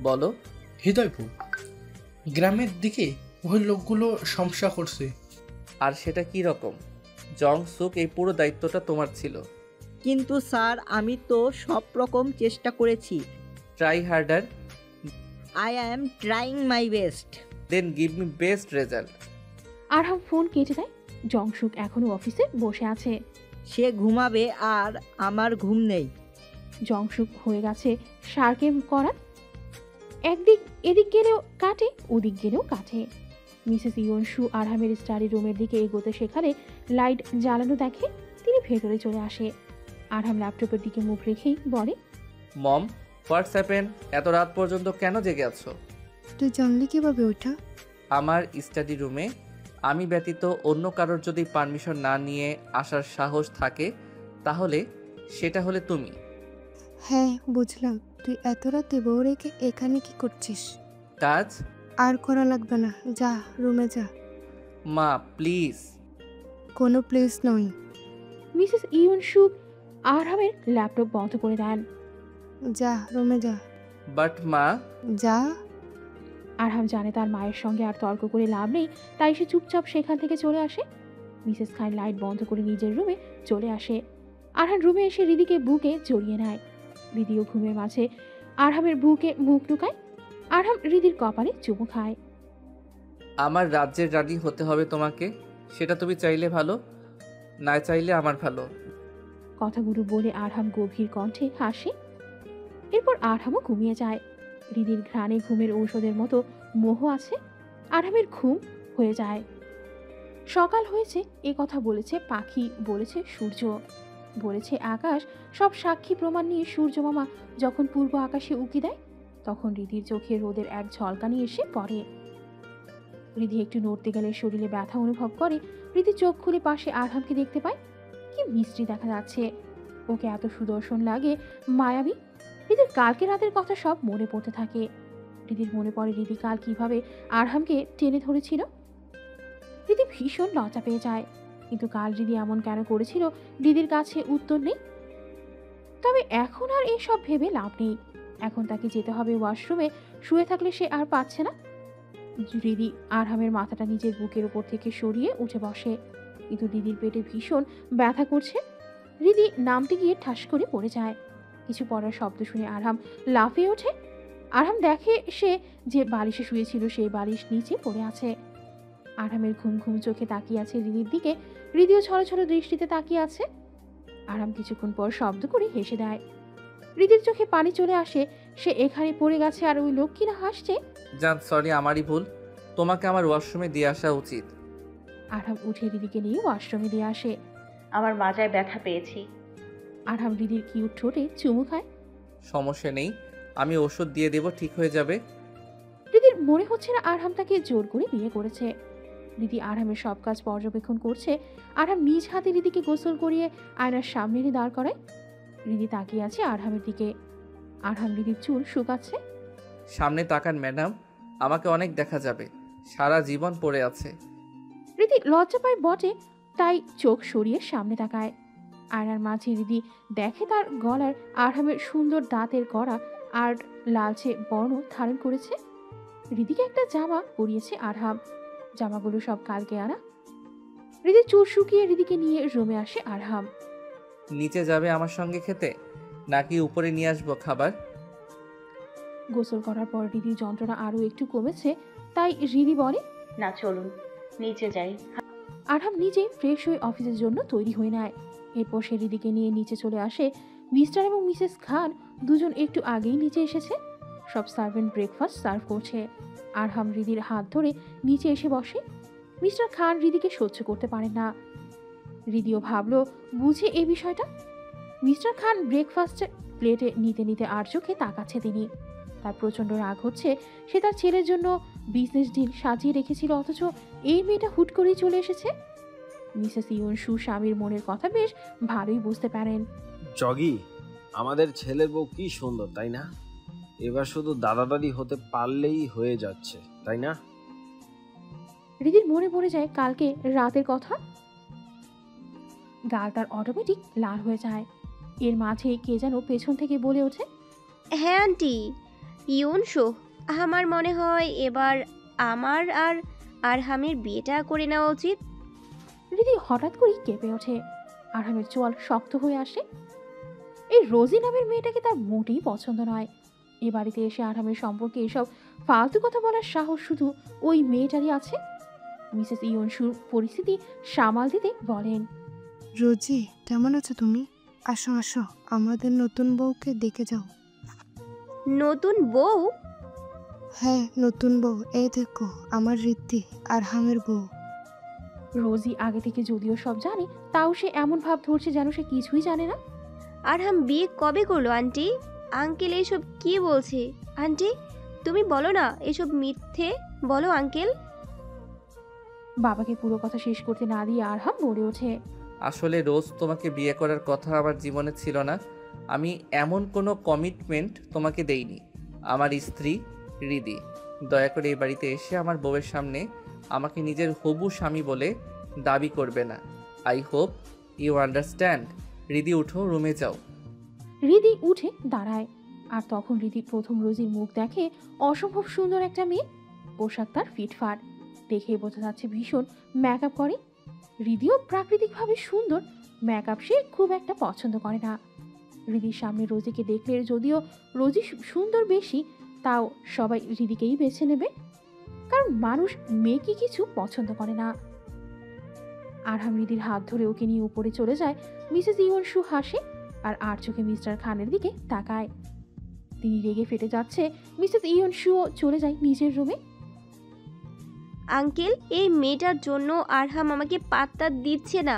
বলো। হৃদয়পুর গ্রামের দিকে ওই লোকগুলো সমস্যা করছে। আর সেটা কি রকম? জং সুক, এই পুরো দায়িত্বটা তোমার ছিল। কিন্তু স্যার, আমি তো সব রকম চেষ্টা করেছি। Try harder. I am trying my best. Then give me best result. Arham phone কেটে দেয়। জংশুক এখনো অফিসে বসে আছে। সে ঘুমাবে আর আমার ঘুম নেই। জংশুক হয়ে গেছে সার্কে করা। একদিক এদিক গেলেও কাটে, ওদিক গেলেও কাটে। মিসেস ইয়নশু আরহামের স্টাডি রুমের দিকে এগোতে সেখানে লাইট জ্বালানো দেখে। তিনি ভেতরে চলে আসে। আরহাম ল্যাপটপের দিকে মুখ রেখেই বলে, মম, হোয়াটস হ্যাপেন? এত রাত পর্যন্ত কেন জেগে আছো? তুই জানলি কিভাবে ওটা? আমার স্টাডি রুমে আমি ব্যতীত অন্য কারোর যদি পারমিশন না নিয়ে আসার সাহস থাকে, তাহলে সেটা হলে তুমি। হ্যাঁ বুঝলাম। তুই এত রাতে বউ রেখে এখানে কি করছিস? কাজ আর করা লাগবে না, যা রুমে যা। মা প্লিজ। কোনো প্লেস নয়। মিসেস ইয়নশু আরহামের ল্যাপটপ বন্ধ করে দেন। যা রুমে যা। বাট মা। যা। আরহাম জানে তার মায়ের সঙ্গে আর তর্ক করে লাভ নেই, তাই সে চুপচাপ সেখান থেকে চলে আসে। মিসেস খান লাইট বন্ধ করে নিজের রুমে চলে আসে। আরহাম রুমে এসে হৃদিকে বুকে জড়িয়ে নেয়। হৃদিও ঘুমের মাঝে আরহামের বুকে মুখ ঢুকায়। আরহাম হৃদির কপালে চুমু খায়। আমার রাজ্যের রানী হতে হবে তোমাকে, সেটা তুমি চাইলে ভালো, না চাইলে আমার ভালো। কথাগুলো বলে আরহাম গভীর কণ্ঠে হাসে। এরপর আরহামও ঘুমিয়ে যায়। হৃদির ঘ্রাণে ঘুমের ঔষধের মতো মোহ আছে। আরহামের ঘুম হয়ে যায়। সকাল হয়েছে এ কথা বলেছে পাখি, বলেছে সূর্য, বলেছে আকাশ। সব সাক্ষী প্রমাণ নিয়ে সূর্য মামা যখন পূর্ব আকাশে উকি দেয়, তখন হৃদির চোখে রোদের এক ঝলকানি এসে পড়ে। হৃদি একটু নড়তে গেলে শরীরে ব্যথা অনুভব করে। হৃদি চোখ খুলে পাশে আরহামকে দেখতে পায়। কি মিষ্টি দেখা যাচ্ছে, ওকে এত সুদর্শন লাগে, মায়াবী। হৃদির কালকে রাতের কথা সব মনে পড়তে থাকে। হৃদির মনে পড়ে হৃদি কাল কিভাবে আরহামকে টেনে ধরেছিল। হৃদি ভীষণ লজ্জা পেয়ে যায়, কিন্তু কাল হৃদি এমন কেন করেছিল হৃদির কাছে উত্তর নেই। তবে এখন আর এসব ভেবে লাভ নেই। এখন তাকে যেতে হবে ওয়াশরুমে। শুয়ে থাকলে সে আর পাচ্ছে না। হৃদি আরহামের মাথাটা নিজের বুকের উপর থেকে সরিয়ে উঠে বসে, কিন্তু হৃদির পেটে ভীষণ ব্যথা করছে। হৃদি নামতে গিয়ে ঠাস করে পড়ে যায়। কিছু পড়ার শব্দ শুনে আরহাম লাফিয়ে ওঠে। আরহাম দেখে সে যে বালিশে শুয়েছিল সেই বালিশ নিচে পড়ে আছে। আরহামের ঘুম ঘুম চোখে তাকিয়ে আছে হৃদির দিকে। হৃদিও ছলছল দৃষ্টিতে তাকিয়ে আছে। আরহাম কিছুক্ষণ পর শব্দ করে হেসে দেয়। হৃদির চোখে পানি চলে আসে। সে এখানে পড়ে গেছে আর ওই লোক কিনা হাসছে। জান, সরি, আমারই ভুল, তোমাকে আমার ওয়াশরুমে দিয়ে আসা উচিত। আরহাম উঠে হৃদিকে নিয়ে ওয়াশরুমে দিয়ে আসে। আমার মাজায় ব্যথা পেয়েছি। আরহাম হৃদির কিউট ঠোঁটে চুমু খায়। সমস্যা নেই, আমি ওষুধ দিয়ে দেব, ঠিক হয়ে যাবে। হৃদির মনে হচ্ছে না আরহাম তাকে জোর করে বিয়ে করেছে। হৃদি আরহামের সব কাজ পর্যবেক্ষণ করছে। আরহাম নিজ হাতে হৃদিকে গোসল করিয়ে আয়নার সামনে এনে দাঁড় করায়। হৃদি তাকিয়ে আছে আরহামের দিকে। আরহাম হৃদির চুল শুকাচ্ছে। সামনে তাকান ম্যাডাম, আমাকে অনেক দেখা যাবে, সারা জীবন পড়ে আছে। হৃদি লজ্জা পায় বটে, তাই চোখ সরিয়ে সামনে তাকায়। আয়নার মাঝে হৃদি দেখে তার গলার আরহামের সুন্দর দাঁতের গড়া আর লালচে বর্ণ ধারণ করেছে। হৃদিকে একটা জামা পরিয়েছে আরহাম, জামাগুলো সব কালকে আনা। হৃদির চুল শুকিয়ে হৃদিকে নিয়ে রুমে আসে আরহাম। নিচে যাবে আমার সঙ্গে খেতে, নাকি উপরে নিয়ে আসবো খাবার? গোসল করার পর হৃদির যন্ত্রণা আরো একটু কমেছে, তাই হৃদি বলে, না চলুন নিচে যাই। আরহাম নিজে ফ্রেশ হয়ে অফিসের জন্য তৈরি হয়ে নেয়। এরপর সে হৃদিকে নিয়ে নিচে চলে আসে। মিস্টার এবং মিসেস খান দুজন একটু আগেই নিচে এসেছে। সব সার্ভেন্ট ব্রেকফাস্ট সার্ভ করছে। আরহাম হৃদির হাত ধরে নিচে এসে বসে। মিস্টার খান হৃদিকে সহ্য করতে পারেন না। হৃদিও ভাবলো বুঝে এই বিষয়টা। মিস্টার খান ব্রেকফাস্টের প্লেটে নিতে নিতে আর চোখে তাকাচ্ছে তিনি। তার প্রচণ্ড রাগ হচ্ছে। সে তার ছেলের জন্য বিজনেস ডিল সাজিয়ে রেখেছিল, অথচ এই মেয়েটা হুট করেই চলে এসেছে। মিসেস ইয়নসু স্বামীর মনের কথা বেশ ভালোই বুঝতে পারেন। জগি, আমাদের ছেলের বউ কি সুন্দর, তাই না? এবার শুধু দাদা দাদি হতে পারলেই হয়ে যাচ্ছে, তাই না? হৃদির মনে পড়ে যায় কালকে রাতের কথা। গাল তার অটোমেটিক লাল হয়ে যায়। এর মাঝে কে যেন পেছন থেকে বলে ওঠে, হ্যাঁ আন্টি ইউনশো, আমার মনে হয় এবার আমার আর আরহামের বিয়েটা করে নেওয়া উচিত। হৃদি হঠাৎ করেই কেঁপে ওঠে। আরহামের চোয়াল শক্ত হয়ে আসে। এই রোজি নামের মেয়েটাকে তার মোটেই পছন্দ নয়। এ বাড়িতে এসে আরহামের সম্পর্কে এসব ফালতু কথা বলার সাহস শুধু ওই মেয়েটারই আছে। মিসেস ইয়নসুর পরিস্থিতি সামাল দিতে বলেন, রোজি, কেমন আছো তুমি? আসো আসো, আমাদের নতুন বউকে দেখে যাও। নতুন বউ? হ্যাঁ, নতুন বউ। এই দেখো, আমার ঋদ্ধি, আরহামের বউ। রোজি আগে থেকে যদিও সব জানে, তাও সে এমন ভাব ধরছে যেন সে কিছুই জানে না। আরহাম বিয়ে কবে করলো আন্টি? আঙ্কেল এসব কি বলছে? আন্টি তুমি বলো না, এসব মিথ্যে বলো আঙ্কেল। বাবাকে পুরো কথা শেষ করতে না দিয়ে আরহাম বলে ওঠে, আসলে রোজ তোমাকে বিয়ে করার কথা আমার জীবনে ছিল না। আমি এমন কোনো কমিটমেন্ট তোমাকে দেইনি। আমার স্ত্রী হৃদি, দয়া করে এই বাড়িতে এসে আমার বউয়ের সামনে আমাকে নিজের হবু স্বামী বলে দাবি করবে না। I hope you understand. Hridi উঠো, রুমে যাও। হৃদি উঠে দাঁড়ায়। আর তখন হৃদি প্রথম রোজির মুখ দেখে। অসম্ভব সুন্দর একটা মেয়ে, পোশাক তার ফিটফাট, দেখে বোঝা যাচ্ছে ভীষণ মেকআপ করে। হৃদিও প্রাকৃতিকভাবে সুন্দর, মেকআপ সে খুব একটা পছন্দ করে না। হৃদির সামনে রোজিকে দেখলে যদিও রোজি সুন্দর বেশি, তাও সবাই হৃদিকেই বেছে নেবে, কারণ মানুষ মেয়েকে কিছু পছন্দ করে না। আরহাম হৃদির হাত ধরে ওকে নিয়ে উপরে চলে যায়। মিসেস ইয়নসু হাসে আর চোখে মিস্টার খানের দিকে তাকায়। তিনি রেগে ফেটে যাচ্ছে। মিসেস ইয়নসুও চলে যায় নিজের রুমে। আঙ্কেল, এই মেয়েটার জন্য আরহাম আমাকে পাত্তা দিচ্ছে না।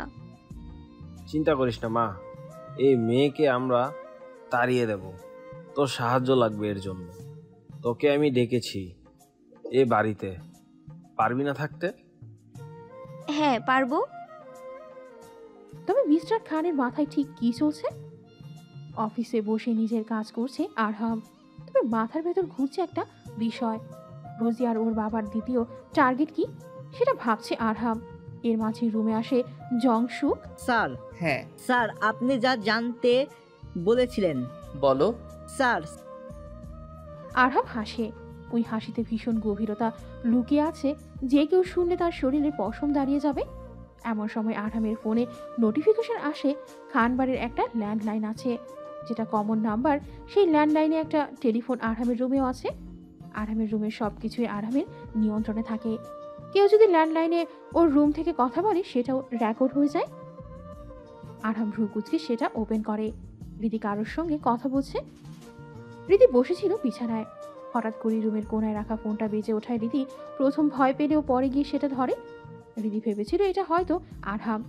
চিন্তা করিস না মা, এই মেয়েকে আমরা তাড়িয়ে দেব। তোর সাহায্য লাগবে এর জন্য। তোকে আমি ডেকেছি এ বাড়িতে, পারবি না থাকতে? হ্যাঁ পারবো। তবে মিস্টার খানের মাথায় ঠিক কি চলছে? অফিসে বসে নিজের কাজ করছে আরহাম, তবে মাথার ভেতর ঘুরছে একটা বিষয়। রোজি আর ওর বাবার দ্বিতীয় টার্গেট কি সেটা ভাবছে আরহাম। এর মাঝে রুমে আসে জংসুক। স্যার। হ্যাঁ স্যার, আপনি যা জানতে বলেছিলেন বলো। স্যার। আরহাম হাসে। ওই হাসিতে ভীষণ গভীরতা লুকিয়ে আছে, যে কেউ শুনলে তার শরীরে পশম দাঁড়িয়ে যাবে। এমন সময় আরহামের ফোনে নোটিফিকেশন আসে। খানবাড়ির একটা ল্যান্ডলাইন আছে, যেটা কমন নাম্বার। সেই ল্যান্ডলাইনে একটা টেলিফোন আরহামের রুমেও আছে। আরহামের রুমের সব কিছুই আরহামের নিয়ন্ত্রণে থাকে। কেউ যদি ল্যান্ডলাইনে ওর রুম থেকে কথা বলে, সেটাও রেকর্ড হয়ে যায়। আরহাম ভ্রু কুঁচকে সেটা ওপেন করে। রীতি কারোর সঙ্গে কথা বলছে। রীতি বসেছিল বিছানায়। হঠাৎ করে রুমের কোনায় রাখা ফোনটা বেজে ওঠায় রীতি প্রথম ভয় পেলেও পরে গিয়ে সেটা ধরে। রীতি ভেবেছিল এটা হয়তো আরহাম,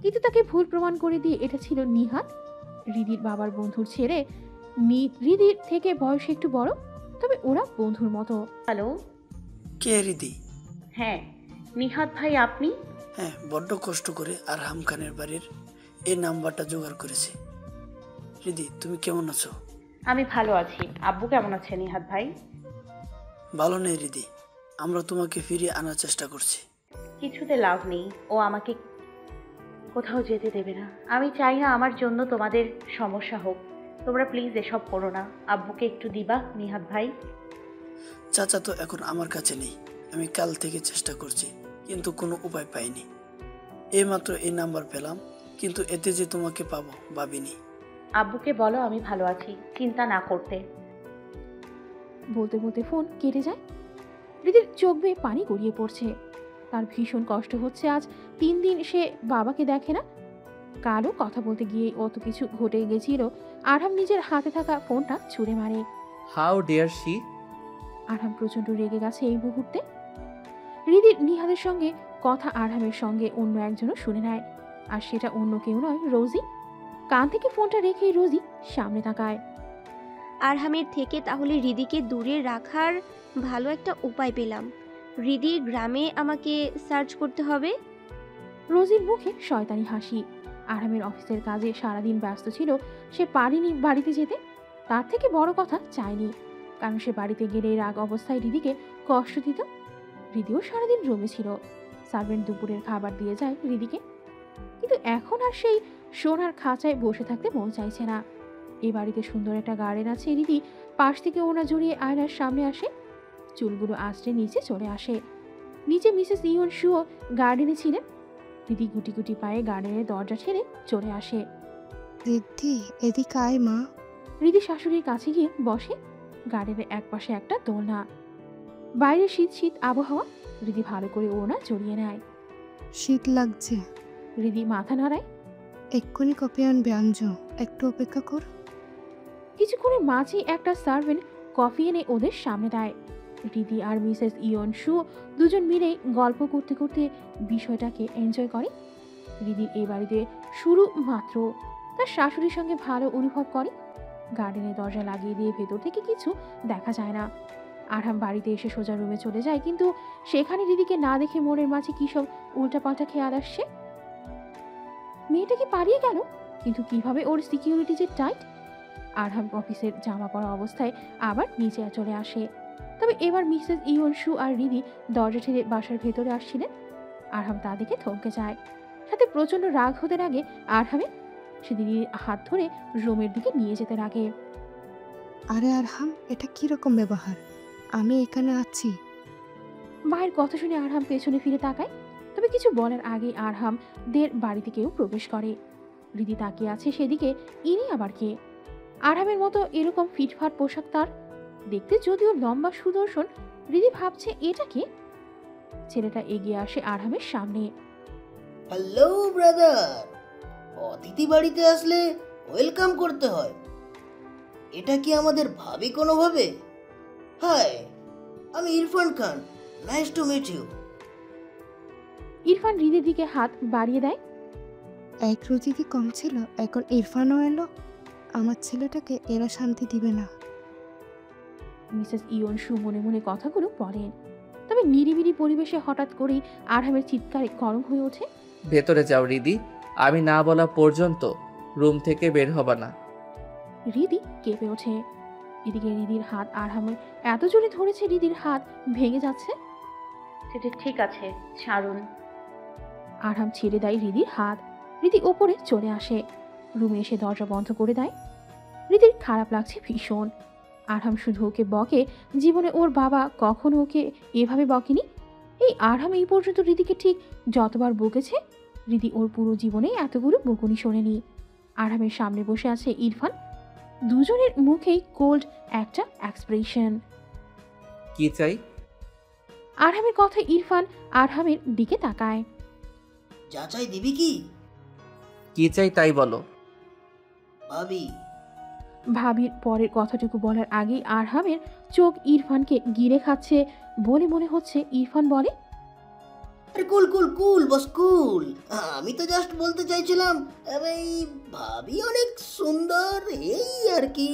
কিন্তু তাকে ভুল প্রমাণ করে দিয়ে এটা ছিল নিহাত, হৃদির বাবার বন্ধুর ছেলে। হৃদির থেকে বয়সে একটু বড়, তবে ওরা বন্ধুর মতো। হ্যালো, কে হৃদি? হ্যাঁ নিহাত ভাই, আপনি? হ্যাঁ, বড্ড কষ্ট করে আরহাম খানের বাড়ির এই নাম্বারটা জোগাড় করেছি। হৃদি, তুমি কেমন আছো? আমি ভালো আছি। আব্বু কেমন আছে নিহাত ভাই? ভালো নেই হৃদি, আমরা তোমাকে ফিরিয়ে আনার চেষ্টা করছি। কিছুতে লাভ নেই। ও আমাকে কোথাও যেতে দেবে না। আমি চাই না আমার জন্য তোমাদের সমস্যা হোক। তোমরা প্লিজ এসব করো না। আব্বুকে একটু দিবা নিহাত ভাই? চাচা তো এখন আমার কাছে নেই। আমি কাল থেকে চেষ্টা করছি, কিন্তু কোনো উপায় পাইনি। এইমাত্র এই নাম্বার পেলাম, কিন্তু এতে যে তোমাকে পাবো ভাবিনি। আব্বুকে বলো আমি ভালো আছি, চিন্তা না করতে। বলতে বলতে ফোন কেটে যায়। হৃদির চোখ বেয়ে পানি গড়িয়ে পড়ছে। তার ভীষণ কষ্ট হচ্ছে। আজ 3 দিন সে বাবাকে দেখে না। কালও কথা বলতে গিয়ে অত কিছু ঘটে গেছিল। আরহাম নিজের হাতে থাকা ফোনটা ছুঁড়ে মারে। How deer she. আরহাম প্রচন্ড রেগে গেছে এই মুহূর্তে। হৃদির নিহাদের সঙ্গে কথা আরহামের সঙ্গে অন্য একজনও শুনে নেয়, আর সেটা অন্য কেউ নয়, রোজি। কান থেকে ফোনটা রেখে রোজি সামনে তাকায়। আরহামের থেকে তাহলে হৃদিকে দূরে রাখার ভালো একটা উপায় পেলাম। হৃদির গ্রামে আমাকে সার্চ করতে হবে। রোজির মুখে শয়তানি হাসি। আরহামের অফিসের কাজে সারাদিন ব্যস্ত ছিল, সে পারেনি বাড়িতে যেতে। তার থেকে বড় কথা চায়নি, কারণ সে বাড়িতে গেলে রাগ অবস্থায় হৃদিকে কষ্ট দিত। হৃদিও সারাদিন জমেছিল। সার্ভেন্ট দুপুরের খাবার দিয়ে যায় হৃদিকে, কিন্তু এখন আর সেই সোনার খাঁচায় বসে থাকতে মন চাইছে না। এই বাড়িতে সুন্দর একটা গার্ডেন আছে। হৃদি পাশ থেকে ওনা জড়িয়ে আয়নার সামনে আসে, চুলগুলো আঁচড়ে নিচে চলে আসে। নিচে মিসেস ইয়ন শুও গার্ডেনে ছিলেন। হৃদি গুটি গুটি পায়ে গার্ডেনের দরজা ছেড়ে চলে আসে। রিদ্ধি, এদিকে আয় মা। হৃদি শাশুড়ির কাছে গিয়ে বসে। গার্ডেনের একপাশে একটা দোলনা, বাইরে শীত শীত আবহাওয়া। হৃদি ভালো করে ওনা জড়িয়ে নেয়। শীত লাগছে। হৃদি মাথা নাড়ায়। এক্ষুনি কপি আনবে আনজো, একটু অপেক্ষা কর। কিছুক্ষণের মাঝেই একটা সার্ভেন্ট কফি এনে ওদের সামনে দেয়। হৃদি আর মিসেস ইয়ন শু দুজন মিলেই গল্প করতে করতে বিষয়টাকে এনজয় করে। হৃদির এই বাড়িতে শুরু মাত্র, তার শাশুড়ির সঙ্গে ভালো অনুভব করে। গার্ডেনের দরজা লাগিয়ে দিয়ে ভেতর থেকে কিছু দেখা যায় না। আরহাম বাড়িতে এসে সোজা রুমে চলে যায়, কিন্তু সেখানে হৃদিকে না দেখে মনের মাঝে কি সব উল্টাপাল্টা খেয়াল আসছে। মেয়েটা কি পালিয়ে গেল? কিন্তু কিভাবে? ওর সিকিউরিটি যে টাইট। আরহাম অফিসের জামা পরা অবস্থায় আবার নিচে চলে আসে। তবে এবার মিসেস ইয়ন শু আর হৃদি দরজা ঠেলে বাসার ভেতরে আসছিলেন। আরহাম তা দেখে থমকে যায়, সাথে প্রচন্ড রাগ হতে লাগে আরহামে। সে দিদির হাত ধরে রুমের দিকে নিয়ে যেতে লাগে। আরে আরহাম, এটা কিরকম ব্যবহার? আমি এখানে আছি। মায়ের কথা শুনে আরহাম পেছনে ফিরে তাকায়। তবে কিছু বলার আগেই আরহাম দের বাড়িতে কেউ প্রবেশ করে। হৃদি তাকিয়ে আছে সেদিকে। ইনি আবার কে? আরহামের মতো এরকম ফিটফাট পোশাক তার, দেখতে যদিও লম্বা সুদর্শন। হৃদি ভাবছে এটা কে? ছেলেটা এগিয়ে আসে আরহামের সামনে। হ্যালো ব্রাদার, অতিথি বাড়িতে আসলে ওয়েলকাম করতে হয়। এটা কি আমাদের ভাবি কোনোভাবে? হাই, আমি Irfan Khan, nice to meet you. Irfan হৃদির দিকে হাত বাড়িয়ে দেয়। এক রোজি কি কম ছিল, এখন ইরফানও এলো। আমার ছেলেটাকে এরা শান্তি দিবে না। মিসেস ইয়ন শু মনে মনে কথাগুলো বলেন। তবে নিরিবিলি পরিবেশে হঠাৎ করেই আরহামের চিৎকারে গরম হয়ে ওঠে। ভেতরে যাও হৃদি, আমি না বলা পর্যন্ত রুম থেকে বের হবা না। হৃদি কেঁপে ওঠে। এদিকে হৃদির হাত আরহামের এত জোরে ধরেছে, হৃদির হাত ভেঙে যাচ্ছে। সেটা ঠিক আছে, ছাড়ুন। আরহাম ছেড়ে দেয় হৃদির হাত। হৃদি ওপরে চলে আসে, রুমে এসে দরজা বন্ধ করে দেয়। হৃদির খারাপ লাগছে ভীষণ। আরহাম শুধু ওকে বকে, জীবনে ওর বাবা কখনো ওকে এভাবে বকেনি। এই আরহাম এই পর্যন্ত হৃদিকে ঠিক যতবার বকেছে, হৃদি ওর পুরো জীবনে এতগুলো বকুনি শোনেনি। আরহামের সামনে বসে আছে ইরফান। দুজনের মুখেই কোল্ড একটা এক্সপ্রেশন। কি চাই? আরহামের কথা ইরফান আরহামের দিকে তাকায়। যা চাই দিবি কি? কি চাই তাই বলো। ভাবি। ভাবির পরের কথাটুকু বলার আগেই আরহামের চোখ ইরফানকে গিরে খাচ্ছে বলে মনে হচ্ছে ইরফান বলে, আরে কুল কুল কুল বস কুল। আমি তো জাস্ট বলতে চাইছিলাম এই ভাবি অনেক সুন্দর, এই আর কি।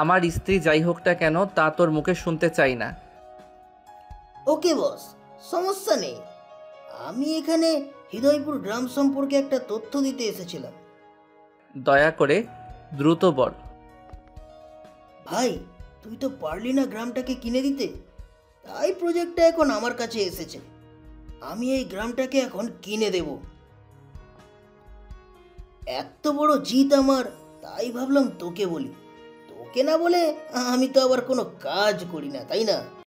আমার স্ত্রী যাই হোকটা কেন তা তোর মুখে শুনতে চাই না। ওকে বস, সমস্যা নেই। আমি এখানে হৃদয়পুর গ্রাম সম্পর্কে একটা তথ্য দিতে এসেছিলাম। দয়া করে দ্রুত বল। ভাই, তুই তো পারলি না গ্রামটাকে কিনে দিতে, তাই প্রজেক্টটা এখন আমার কাছে এসেছে। আমি এই গ্রামটাকে এখন কিনে দেব। এত বড় জিত আমার, তাই ভাবলাম তোকে বলি। তোকে না বলে আমি তো আবার কোনো কাজ করি না, তাই না?